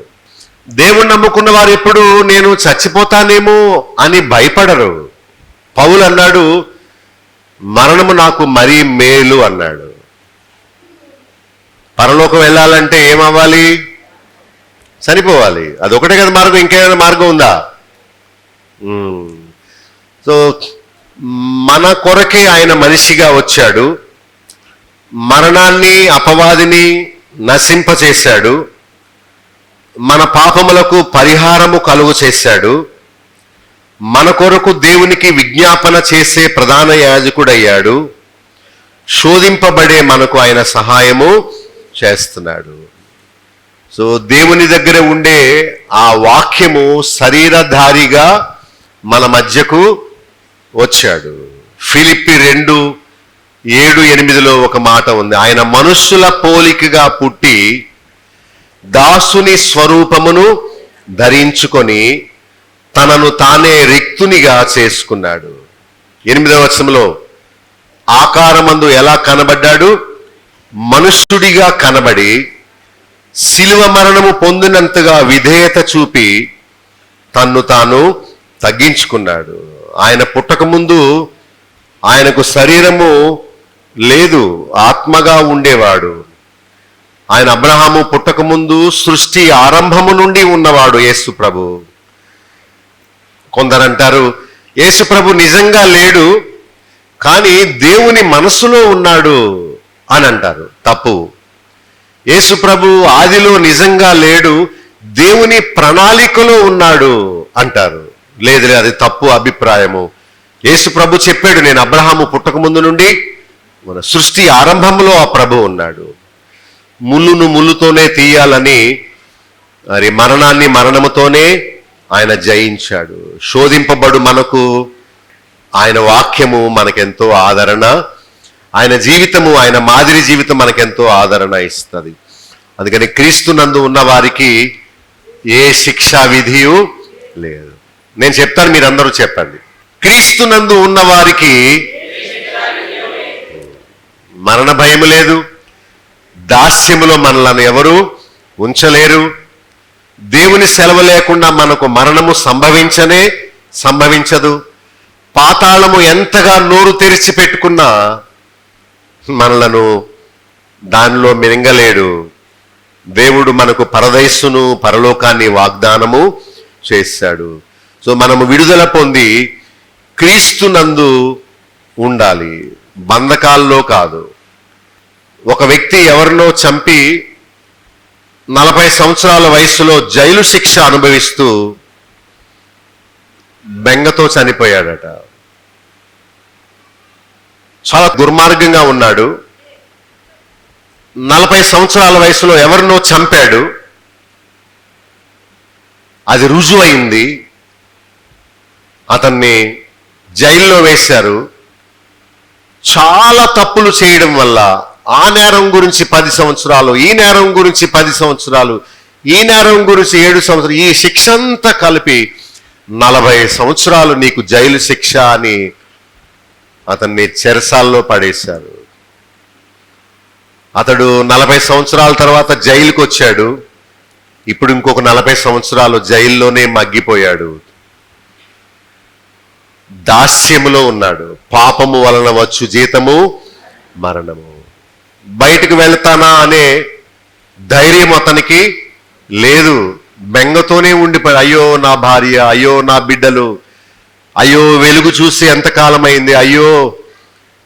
దేవుణ్ణి నమ్ముకున్న వారు ఎప్పుడు నేను చచ్చిపోతానేమో అని భయపడరు. పౌలు అన్నాడు, మరణము నాకు మరీ మేలు అన్నాడు. పరలోకం వెళ్ళాలంటే ఏమవ్వాలి? చనిపోవాలి. అదొకటే కదా మార్గం, ఇంకేమైనా మార్గం ఉందా? సో మన కొరకే ఆయన మనిషిగా వచ్చాడు. మరణాన్ని, అపవాదిని నశింపచేశాడు. మన పాపములకు పరిహారము కలుగు చేశాడు. మన కొరకు దేవునికి విజ్ఞాపన చేసే ప్రధాన యాజకుడయ్యాడు. శోధింపబడే మనకు ఆయన సహాయము చేస్తున్నాడు. సో దేవుని దగ్గర ఉండే ఆ వాక్యము శరీరధారిగా మన మధ్యకు వచ్చాడు. ఫిలిప్పి 2:7-8లో ఒక మాట ఉంది. ఆయన మనుష్యుల పోలికగా పుట్టి దాసుని స్వరూపమును ధరించుకొని తనను తానే రిక్తునిగా చేసుకున్నాడు. 8వ వచనంలో ఆకారమందు ఎలా కనబడ్డాడు? మనుష్యుడిగా కనబడి శిలువ మరణము పొందినంతగా విధేయత చూపి తన్ను తాను తగ్గించుకున్నాడు. ఆయన పుట్టక ముందు ఆయనకు శరీరము లేదు, ఆత్మగా ఉండేవాడు. ఆయన అబ్రహాము పుట్టక ముందు సృష్టి ఆరంభము నుండి ఉన్నవాడు యేసు ప్రభు. కొందరంటారు యేసు ప్రభు నిజంగా లేడు, కానీ దేవుని మనసులో ఉన్నాడు అని అంటారు. తప్పు. యేసు ప్రభు ఆదిలో నిజంగా లేడు, దేవుని ప్రణాళికలో ఉన్నాడు అంటారు. లేదు, అది తప్పు అభిప్రాయము. యేసు ప్రభు చెప్పాడు, నేను అబ్రహాము పుట్టక ముందు నుండి మన సృష్టి ఆరంభంలో ఆ ప్రభు ఉన్నాడు. ముళ్ళును ముళ్ళుతోనే తీయాలని మరి మరణాన్ని మరణముతోనే ఆయన జయించాడు. శోధింపబడు మనకు ఆయన వాక్యము మనకెంతో ఆదరణ, ఆయన జీవితము, ఆయన మాదిరి జీవితం మనకెంతో ఆదరణ ఇస్తుంది. అందుకని క్రీస్తునందు ఉన్న వారికి ఏ శిక్షా విధియు లేదు. నేను చెప్తాను, మీరందరూ చెప్పండి. క్రీస్తునందు ఉన్న వారికి మరణ భయం లేదు. దాస్యములో మనలను ఎవరు ఉంచలేరు. దేవుని సెలవు లేకుండా మనకు మరణము సంభవించదు. పాతాళము ఎంతగా నోరు తెరిచి పెట్టుకున్నా మనలను దానిలో మింగలేడు. దేవుడు మనకు పరదైస్సును, పరలోకాన్ని వాగ్దానము చేశాడు. సో మనము విడుదల పొంది క్రీస్తునందు ఉండాలి, బంధకాల్లో కాదు. ఒక వ్యక్తి ఎవరినో చంపి 40 సంవత్సరాల వయసులో జైలు శిక్ష అనుభవిస్తూ బెంగతో చనిపోయాడట. చాలా దుర్మార్గంగా ఉన్నాడు. 40 సంవత్సరాల వయసులో ఎవరినో చంపాడు, అది రుజువైంది, అతన్ని జైల్లో వేశారు. చాలా తప్పులు చేయడం వల్ల ఆ నేరం గురించి 10 సంవత్సరాలు, ఈ నేరం గురించి 10 సంవత్సరాలు, ఈ నేరం గురించి 7 సంవత్సరాలు, ఈ శిక్ష అంతా కలిపి 40 సంవత్సరాలు నీకు జైలు శిక్ష అని అతన్ని చెరసాల్లో పడేశారు. అతడు 40 సంవత్సరాల తర్వాత జైలుకి వచ్చాడు. ఇప్పుడు ఇంకొక 40 సంవత్సరాలు జైల్లోనే మగ్గిపోయాడు. దాస్యములో ఉన్నాడు. పాపము వలన వచ్చు జీతము మరణము. బయటకు వెళ్తానా అనే ధైర్యం అతనికి లేదు. బెంగతోనే ఉండిపోయాడు. అయ్యో నా భార్య, అయ్యో నా బిడ్డలు, అయ్యో వెలుగు చూసి ఎంతకాలమైంది, అయ్యో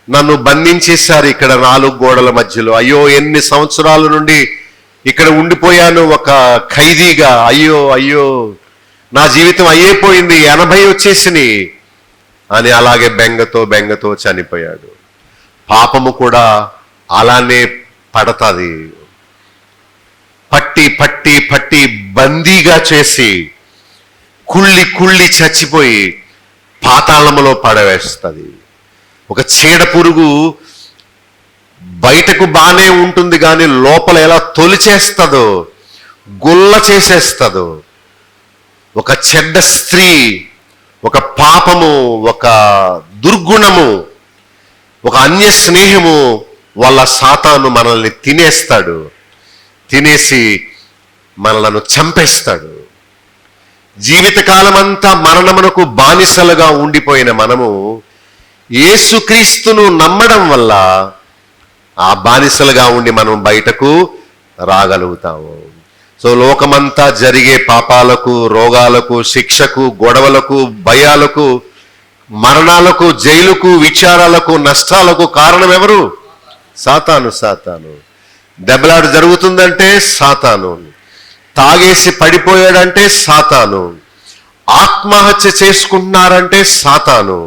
నన్ను బంధించేశారు ఇక్కడ 4 గోడల మధ్యలో, అయ్యో ఎన్ని సంవత్సరాల నుండి ఇక్కడ ఉండిపోయాను ఒక ఖైదీగా, అయ్యో అయ్యో నా జీవితం అయ్యేపోయింది, 80 వచ్చేసినాయి అని అలాగే బెంగతో చనిపోయాడు. పాపము కూడా అలానే పడతాది. పట్టి బందీగా చేసి కుళ్ళి చచ్చిపోయి పాతాళములో పడవేస్తుంది. ఒక చీడ పురుగు బయటకు బానే ఉంటుంది కానీ లోపల ఎలా తొలిచేస్తుందో, గుల్ల చేసేస్తుందో. ఒక చెడ్డ స్త్రీ, ఒక పాపము, ఒక దుర్గుణము, ఒక అన్య స్నేహము వల్ల సాతాను మనల్ని తినేస్తాడు. తినేసి మనలను చంపేస్తాడు. జీవితకాలం అంతా మరణమునకు బానిసలుగా ఉండిపోయిన మనము యేసుక్రీస్తును నమ్మడం వల్ల ఆ బానిసలుగా ఉండి మనం బయటకు రాగలుగుతాము. సో లోకమంతా జరిగే పాపాలకు, రోగాలకు, శిక్షకు, గొడవలకు, భయాలకు, మరణాలకు, జైలుకు, విచారాలకు, నష్టాలకు కారణం ఎవరు? సాతాను. దెబ్బలాట జరుగుతుందంటే సాతాను. తాగేసి పడిపోయాడంటే సాతాను. ఆత్మహత్య చేసుకుంటున్నారంటే సాతాను.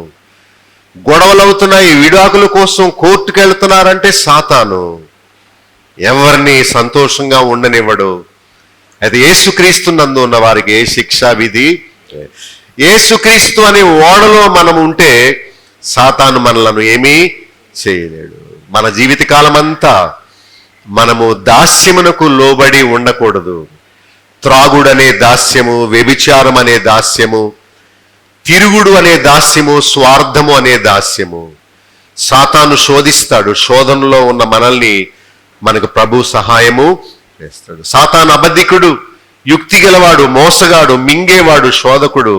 గొడవలవుతున్నాయి, విడాకుల కోసం కోర్టుకు వెళ్తున్నారంటే సాతాను. ఎవరిని సంతోషంగా ఉండనివ్వడు. అయితే యేసుక్రీస్తు నందు ఉన్న వారికి ఏ శిక్షా విధి. యేసుక్రీస్తు అనే ఓడలో మనం ఉంటే సాతాను మనలను ఏమీ చేయలేడు. మన జీవితకాలం అంతా మనము దాస్యమునకు లోబడి ఉండకూడదు. త్రాగుడనే దాస్యము, వ్యభిచారం అనే దాస్యము, తిరుగుడు అనే దాస్యము, స్వార్థము అనే దాస్యము. సాతాను శోధిస్తాడు. శోధనలో ఉన్న మనల్ని మనకు ప్రభు సహాయము చేస్తాడు. సాతాను అబద్ధికుడు, యుక్తి గలవాడు, మోసగాడు, మింగేవాడు, శోధకుడు.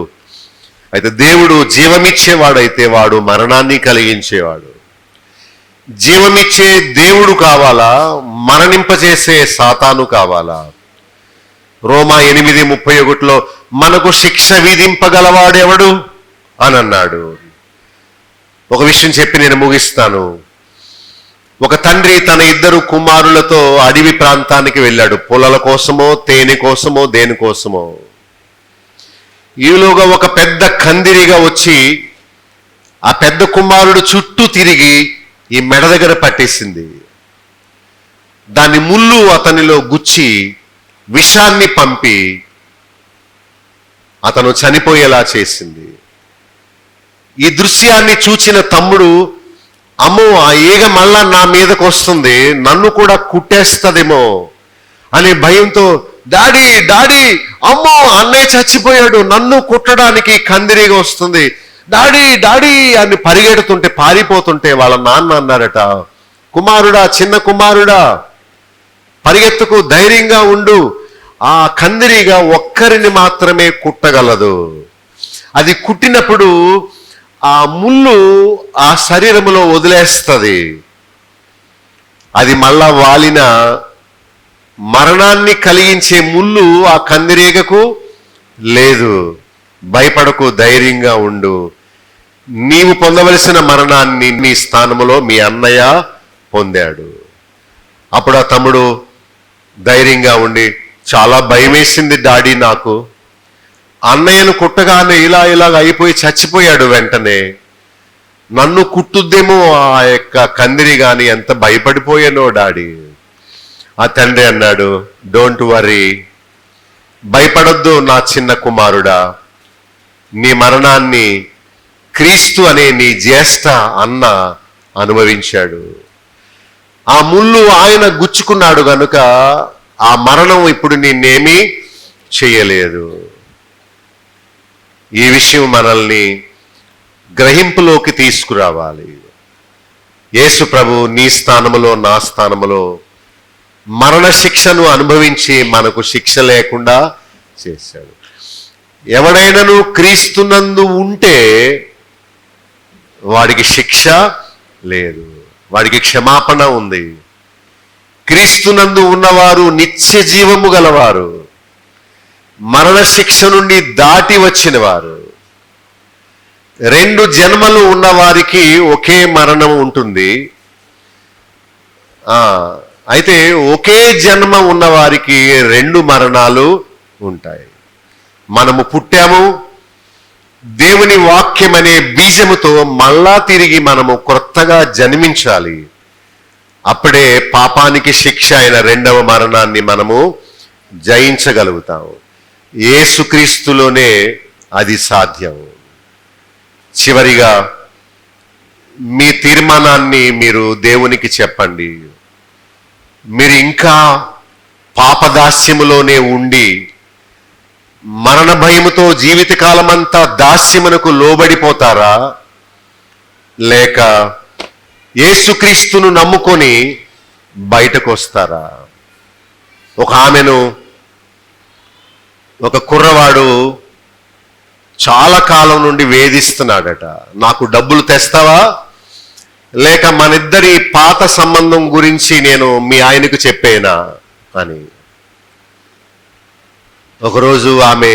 అయితే దేవుడు జీవమిచ్చేవాడైతే వాడు మరణాన్ని కలిగించేవాడు. జీవమిచ్చే దేవుడు కావాలా, మరణింపజేసే సాతాను కావాలా? రోమా 8:31 మనకు శిక్ష విధింపగలవాడెవడు అని అన్నాడు. ఒక విషయం చెప్పి నేను ముగిస్తాను. ఒక తండ్రి తన 2 కుమారులతో అడవి ప్రాంతానికి వెళ్ళాడు. పొలాల కోసమో, తేనె కోసమో, దేనికోసమో. ఈలోగా ఒక పెద్ద కందిరిగా వచ్చి ఆ పెద్ద కుమారుడు చుట్టూ తిరిగి ఈ మెడ దగ్గర పట్టేసింది. దాని ముళ్ళు అతనిలో గుచ్చి విషాన్ని పంపి అతను చనిపోయేలా చేసింది. ఈ దృశ్యాన్ని చూచిన తమ్ముడు, అమ్మో ఆ ఈగ మళ్ళా నా మీదకు వస్తుంది, నన్ను కూడా కుట్టేస్తుందేమో అనే భయంతో, డాడీ డాడీ, అమ్మో అన్నయ్య చచ్చిపోయాడు, నన్ను కుట్టడానికి కందిరీగా వస్తుంది, డాడీ డాడీ అని పరిగెడుతుంటే, పారిపోతుంటే వాళ్ళ నాన్న అన్నారట, కుమారుడా, చిన్న కుమారుడా, పరిగెత్తుకు, ధైర్యంగా ఉండు, ఆ కందిరీగా ఒక్కరిని మాత్రమే కుట్టగలదు. అది కుట్టినప్పుడు ఆ ముళ్ళు ఆ శరీరములో వదిలేస్తుంది. అది మళ్ళా వాలిన మరణాన్ని కలిగించే ముళ్ళు ఆ కందిరీగకు లేదు, భయపడకు, ధైర్యంగా ఉండు, నీవు పొందవలసిన మరణాన్ని నీ స్థానములో మీ అన్నయ్య పొందాడు. అప్పుడు ఆ తమ్ముడు ధైర్యంగా ఉండి, చాలా భయం వేసింది డాడీ, నాకు అన్నయ్యను కుట్టగానే ఇలాగ అయిపోయి చచ్చిపోయాడు, వెంటనే నన్ను కుట్టుద్దేమో ఆ యొక్క కందిరి గాని, ఎంత భయపడిపోయానో డాడీ. ఆ తండ్రి అన్నాడు, డోంట్ వరీ, భయపడొద్దు నా చిన్న కుమారుడా, నీ మరణాన్ని క్రీస్తు అనే నీ జ్యేష్ఠ అన్న అనుభవించాడు. ఆ ముళ్ళు ఆయన గుచ్చుకున్నాడు గనుక ఆ మరణం ఇప్పుడు నిన్నేమీ చేయలేదు. ఈ విషయం మనల్ని గ్రహింపులోకి తీసుకురావాలి. యేసు ప్రభు నీ స్థానములో నా స్థానములో మరణ శిక్షను అనుభవించి మనకు శిక్ష లేకుండా చేశాడు. ఎవడైనాను క్రీస్తునందు ఉంటే వాడికి శిక్ష లేదు, వాడికి క్షమాపణ ఉంది. క్రీస్తునందు ఉన్నవారు నిత్య జీవము గలవారు, మరణ శిక్ష నుండి దాటి వచ్చిన వారు. 2 జన్మలు ఉన్నవారికి ఒకే మరణం ఉంటుంది. అయితే ఒకే జన్మ ఉన్నవారికి 2 మరణాలు ఉంటాయి. మనము పుట్టాము, దేవుని వాక్యం అనే బీజముతో మళ్ళా తిరిగి మనము క్రొత్తగా జన్మించాలి. అప్పుడే పాపానికి శిక్ష అయిన 2వ మరణాన్ని మనము జయించగలుగుతాము. యేసుక్రీస్తులోనే అది సాధ్యం. చివరిగా మీ తీర్మానాన్ని మీరు దేవునికి చెప్పండి. మీరు ఇంకా పాపదాస్యములోనే ఉండి మరణ భయముతో జీవితకాలమంతా దాస్యమునకు లోబడిపోతారా, లేక యేసుక్రీస్తును నమ్ముకొని బయటకు వస్తారా? ఒక కుర్రవాడు చాలా కాలం నుండి వేధిస్తున్నాడట, నాకు డబ్బులు తెస్తావా, లేక మనిద్దరి పాత సంబంధం గురించి నేను మీ ఆయనకు చెప్పేనా అని. ఒకరోజు ఆమె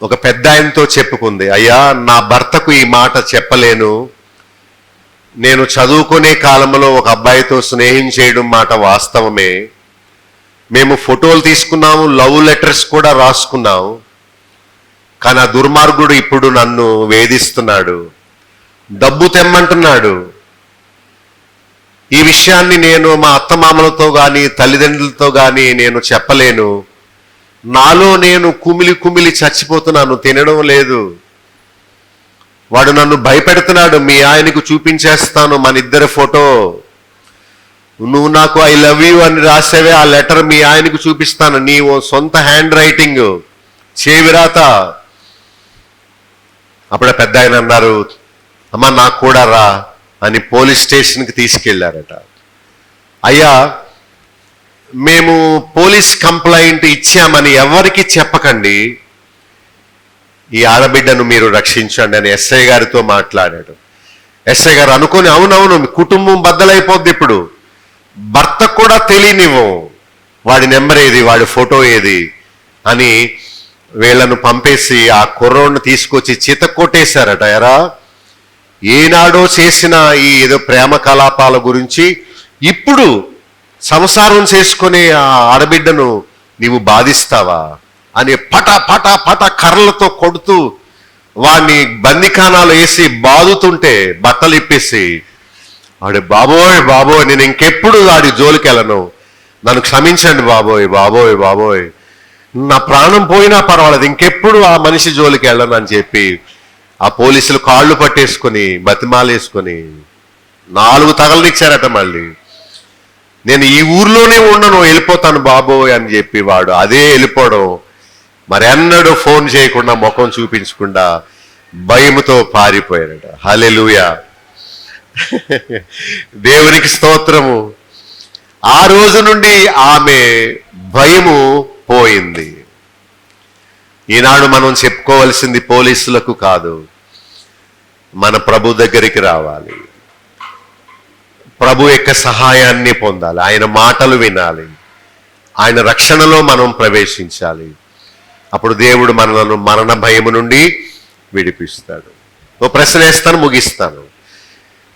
ఒక పెద్ద ఆయనతో చెప్పుకుంది, అయ్యా నా భర్తకు ఈ మాట చెప్పలేను, నేను చదువుకునే కాలంలో ఒక అబ్బాయితో స్నేహం చేయడం మాట వాస్తవమే, మేము ఫోటోలు తీసుకున్నాము, లవ్ లెటర్స్ కూడా రాసుకున్నాము, కానీ ఆ దుర్మార్గుడు ఇప్పుడు నన్ను వేధిస్తున్నాడు, డబ్బు తెమ్మంటున్నాడు. ఈ విషయాన్ని నేను మా అత్తమామలతో కానీ తల్లిదండ్రులతో కానీ నేను చెప్పలేను, నాలో నేను కుమిలి చచ్చిపోతున్నాను, తినడం లేదు, వాడు నన్ను భయపెడుతున్నాడు, మీ ఆయనకు చూపించేస్తాను మన ఇద్దరి ఫోటో, నువ్వు నాకు ఐ లవ్ యూ అని రాసేవే ఆ లెటర్ మీ ఆయనకు చూపిస్తాను, నీ సొంత హ్యాండ్ రైటింగ్ చేవిరాత. అప్పుడే పెద్ద ఆయన అన్నారు, అమ్మ నాకు కూడా రా అని పోలీస్ స్టేషన్కి తీసుకెళ్లారట. అయ్యా మేము పోలీస్ కంప్లైంట్ ఇచ్చామని ఎవరికి చెప్పకండి, ఈ ఆడబిడ్డను మీరు రక్షించండి అని ఎస్ఐ గారితో మాట్లాడాడు. ఎస్ఐ గారు అనుకొని, అవునవును మీ కుటుంబం బద్దలైపోద్ది, ఇప్పుడు భర్త కూడా తెలియనివ్వం వాడి నెంబర్ ఏది, వాడి ఫోటో ఏది అని వీళ్ళను పంపేసి ఆ కుర్రోడ్ని తీసుకొచ్చి చితక్కొట్టేశారట. ఎరా ఏనాడో చేసిన ఈ ఏదో ప్రేమ కలాపాల గురించి ఇప్పుడు సంసారం చేసుకునే ఆ ఆడబిడ్డను నీవు బాధిస్తావా అని పట పట పట కర్రలతో కొడుతూ వాడిని బందిఖానాలు వేసి బాదుతుంటే బట్టలు ఇప్పేసి, వాడు బాబోయ్ బాబోయ్ నేను ఇంకెప్పుడు వాడి జోలికి వెళ్ళను, నన్ను క్షమించండి బాబోయ్ బాబోయ్ బాబోయ్, నా ప్రాణం పోయినా పర్వాలేదు, ఇంకెప్పుడు ఆ మనిషి జోలికి వెళ్ళను అని చెప్పి ఆ పోలీసులు కాళ్ళు పట్టేసుకొని బతిమాలేసుకొని 4 తగలనిచ్చారట. మళ్ళీ నేను ఈ ఊర్లోనే ఉండను, వెళ్ళిపోతాను బాబోయ్ అని చెప్పి వాడు అదే వెళ్ళిపోవడం, మరెన్నడూ ఫోన్ చేయకుండా ముఖం చూపించకుండా భయముతో పారిపోయారట. హల్లెలూయా, దేవునికి స్తోత్రము. ఆ రోజు నుండి ఆమె భయము పోయింది. ఈనాడు మనం చెప్పుకోవలసింది పోలీసులకు కాదు, మన ప్రభు దగ్గరికి రావాలి, ప్రభు యొక్క సహాయాన్ని పొందాలి, ఆయన మాటలు వినాలి, ఆయన రక్షణలో మనం ప్రవేశించాలి. అప్పుడు దేవుడు మనలను మరణ భయము నుండి విడిపిస్తాడు. ఓ ప్రశ్న వేస్తాను, ముగిస్తాను.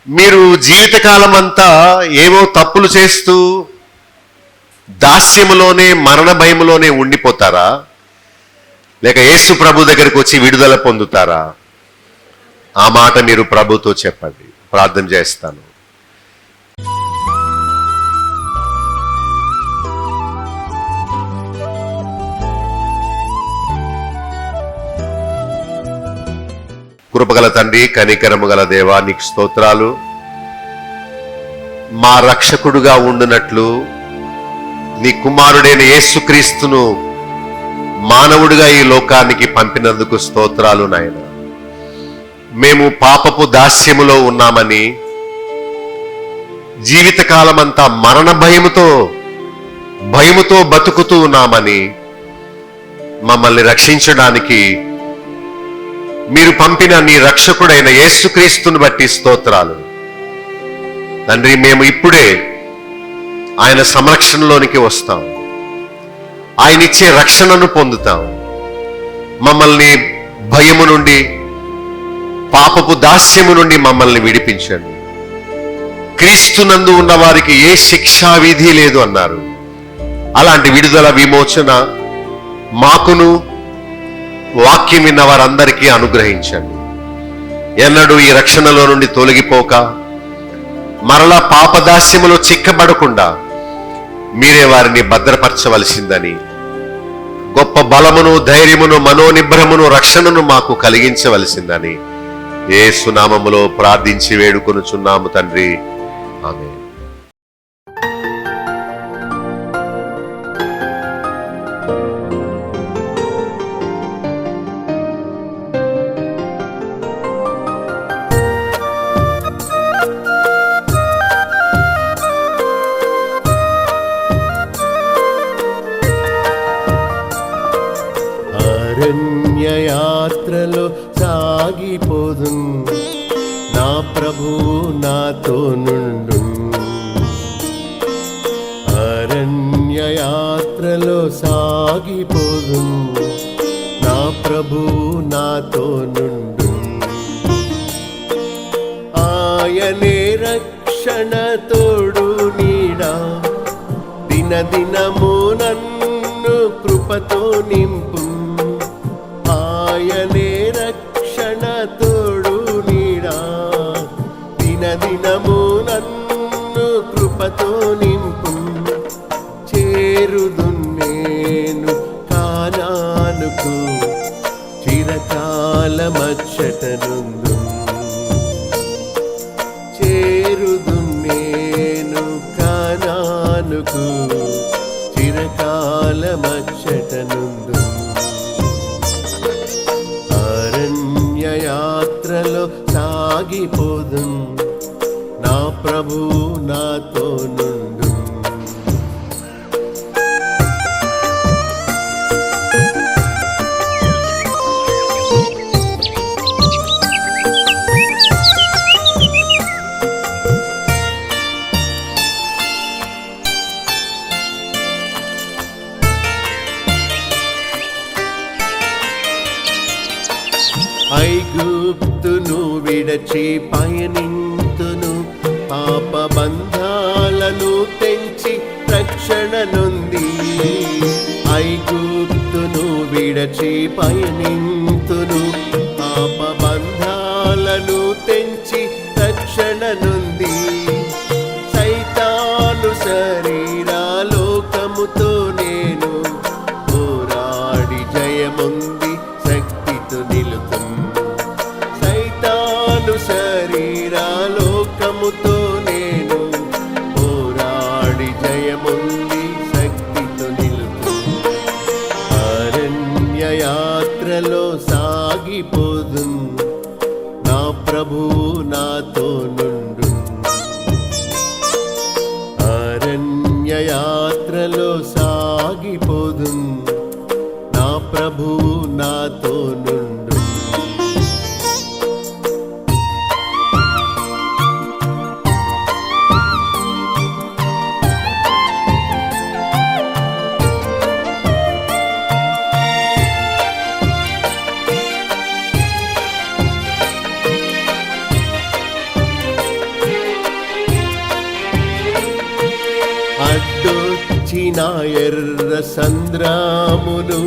మీరు జీవితకాలం అంతా ఏవో తప్పులు చేస్తూ దాస్యములోనే మరణ భయములోనే ఉండిపోతారా, లేక యేసు ప్రభు దగ్గరికి వచ్చి విడుదల పొందుతారా? ఆ మాట మీరు ప్రభుతో చెప్పండి. ప్రార్థన చేస్తాను. కృపగల తండ్రి, కనికరము గల దేవా, నీకు స్తోత్రాలు. మా రక్షకుడుగా ఉండునట్లు నీ కుమారుడైన యేసుక్రీస్తును మానవుడిగా ఈ లోకానికి పంపినందుకు స్తోత్రాలు నాయన. మేము పాపపు దాస్యములో ఉన్నామని, జీవితకాలమంతా మరణ భయముతో బతుకుతూ ఉన్నామని, మమ్మల్ని రక్షించడానికి మీరు పంపిన నీ రక్షకుడైన యేసుక్రీస్తుని బట్టి స్తోత్రాలు తండ్రి. మేము ఇప్పుడే ఆయన సంరక్షణలోనికి వస్తాం, ఆయన ఇచ్చే రక్షణను పొందుతాం. మమ్మల్ని భయము నుండి, పాపపు దాస్యము నుండి మమ్మల్ని విడిపించండి. క్రీస్తునందు ఉన్న వారికి ఏ శిక్షా విధి లేదు అన్నారు. అలాంటి విడుదల, విమోచన మాకును వాక్యం విన్న వారందరికీ అనుగ్రహించండి. ఎన్నడూ ఈ రక్షణలో నుండి తొలగిపోక, మరలా పాపదాస్యములో చిక్కబడకుండా మీరే వారిని భద్రపరచవలసిందని, గొప్ప బలమును, ధైర్యమును, మనోనిబ్రహమును, రక్షణను మాకు కలిగించవలసిందని యేసు నామములో ప్రార్థించి వేడుకొనుచున్నాము తండ్రి. ఆమేన్. అరణ్యయాత్రలో సాగిపోదు, నా ప్రభువు నాతో నుండు. అరణ్యయాత్రలో సాగిపోదు, నా ప్రభువు నాతో నుండు. ఆయనే రక్షణ తోడు నీడా, దినదినము నన్ను కృపతో నింపు. ఆయనే రక్షణ తోడు నీడా, దినదినము నన్ను కృపతో నింపు. చేరుదు నేను కానానుకు, చిరకాలమచ్చటనుందు. చేరుదు నేను కానానుకు, చిరకాలమచ్చటనుందు. అరణ్యయాత్రలో సాగిపోదు, నా ప్రభువు నాతో నుండు. ఐగుప్తును విడచి పయనింతును, పాప బంధాలను తెంచి రక్షణ నొంది. ఐగుప్తును విడచి పయనింతును, పాప బంధాలను తెంచి రక్షణ నొంది. సైతాను శరీరాలోకముతో నేను పోరాడి జయముంది శక్తితో నిలుపు. సైతాను శరీరాలోకముతో నేను పోరాడి జయముంది శక్తితో నిలుపు. అరణ్యయాత్రలో సాగిపోదు, నా ప్రభువు నాతో నుండు. అరణ్యయాత్రలో సాగిపోదు, నా ప్రభువు నాతో నుండు. అడ్డొచ్చిన ఎర్ర సంద్రామును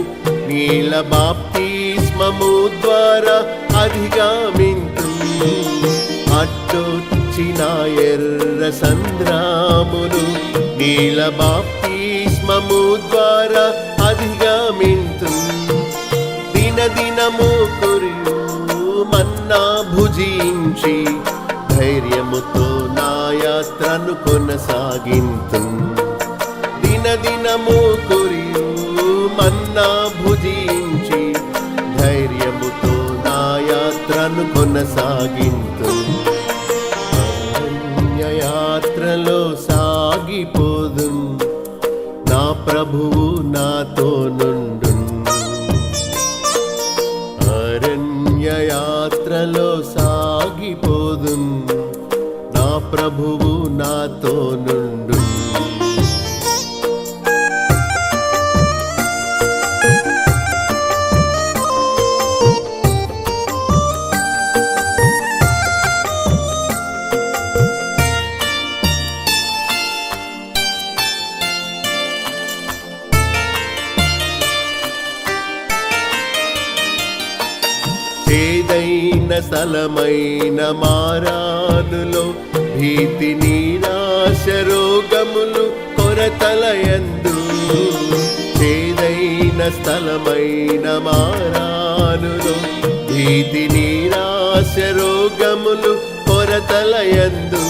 నీల బాప్తిస్మము ద్వారా అధిగమింతు. అడ్డొచ్చిన ఎర్ర సంద్రామును నీల బాప్తిస్మము ద్వారా అధిగమింతు. దినదినము కురియు మన్నా భుజించి ధైర్యముతో నా యాత్రను కొనసాగింతు. దినదినము కురియు మన్నా భుజించి ధైర్యముతో నా యాత్రను కొనసాగింతు. అరణ్య యాత్రలో సాగిపోదు, నా ప్రభువు నాతో నుండు. అరణ్య యాత్రలో సాగిపోదు, నా ప్రభువు నాతో నుండు. ఏదైన స్థలమైన మారానులో భీతి నిరాశ రోగములు కొరతలయందు. ఏదైన స్థలమైన మారానులో భీతి నిరాశ రోగములు కొరతలయందు.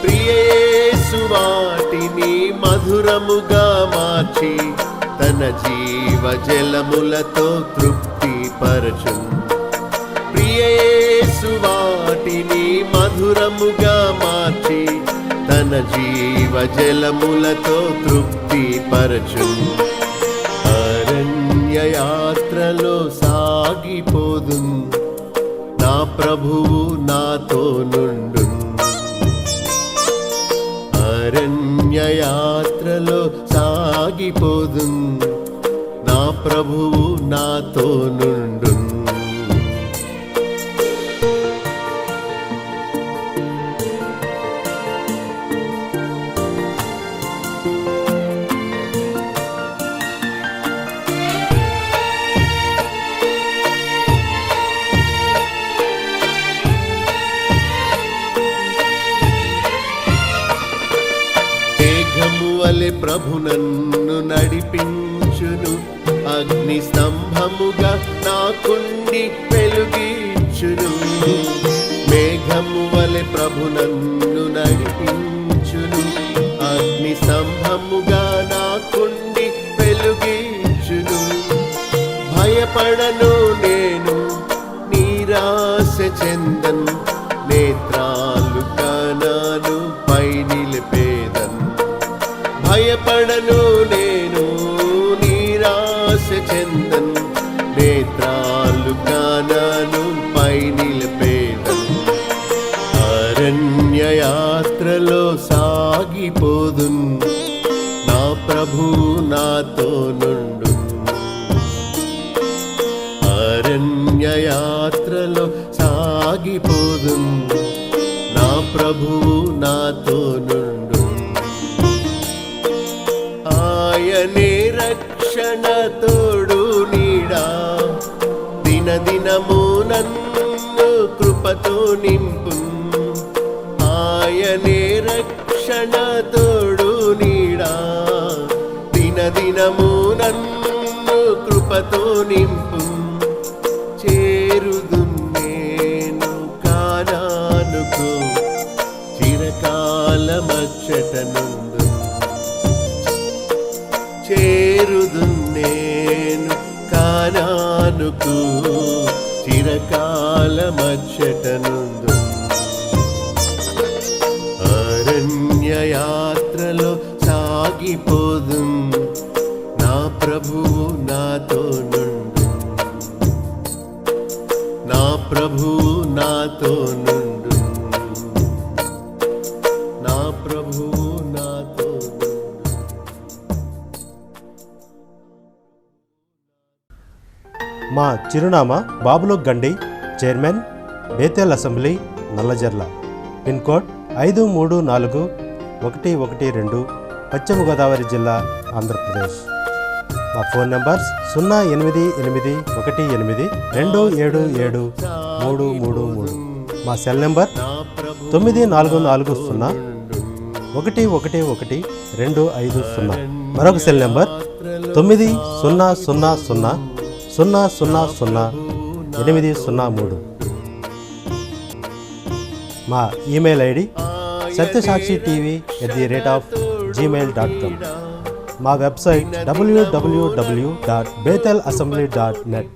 ప్రియేసు వాటిని మధురముగా మార్చి తన జీవ జలములతో తృప్తి పరచు. ప్రియేసు వాటిని మధురముగా మార్చి తన జీవ జలములతో తృప్తి పరచు. అరణ్య యాత్రలో సాగిపోదు, నా ప్రభువు నాతో నుండు. అరణ్య యాత్రలో సాగిపోదు, నా ప్రభువు నాతో నుండు. వలె ప్రభు నన్ను నడిపించును, అగ్ని స్తంభముగా నాకుండి వెలుగిచ్చును. మేఘము వలె ప్రభు నన్ను నడిపించును, అగ్ని స్తంభముగా నాకుండి వెలుగిచ్చును. భయపడను నేను, నిరాశ చెందను, నేత్రాలు కనాను పై నిలిపేదన్. భయపడను నేను, నిరాశ చెందన్, నేత్రాలు కానాను పై నిలిపేదన్. అరణ్య యాత్రలో సాగిపోదు, నా ప్రభువు నాతో నుండు. అరణ్య యాత్రలో సాగిపోదు, నా ప్రభువు నాతో నుండు. ఆయనే రక్షణ తోడు నీడా, దినదినము నన్ను కృపతో నింపు. ఆయనే రక్షణ తోడు నీడా, దినదినము నన్ను కృపతో నింపు. చేరుదు నేను కానానుకు, చిరకాలమచ్చటనుందు. చేరుదు నేను కానానుకు, చిరకాలమచ్చటనుందు. అరణ్య యాత్రలో సాగిపోదు, నా ప్రభువు నాతో నుండు. నా ప్రభువు నాతో నుండు. నా ప్రభువు నాతో నుండు. మా చిరునామా బాబులోక్ గండి, chairman, Bethel assembly, Nallajerla. Pin code 534112, పశ్చిమ గోదావరి జిల్లా, ఆంధ్రప్రదేశ్. మా ఫోన్ నెంబర్స్ 08818277333. మా సెల్ నెంబర్ 9440111250. మరొక సెల్ నెంబర్ 9000000803. మా ఈమెయిల్ ఐడి satyasakshi.tv@gmail.com. మా వెబ్సైట్ www.bethelassembly.net.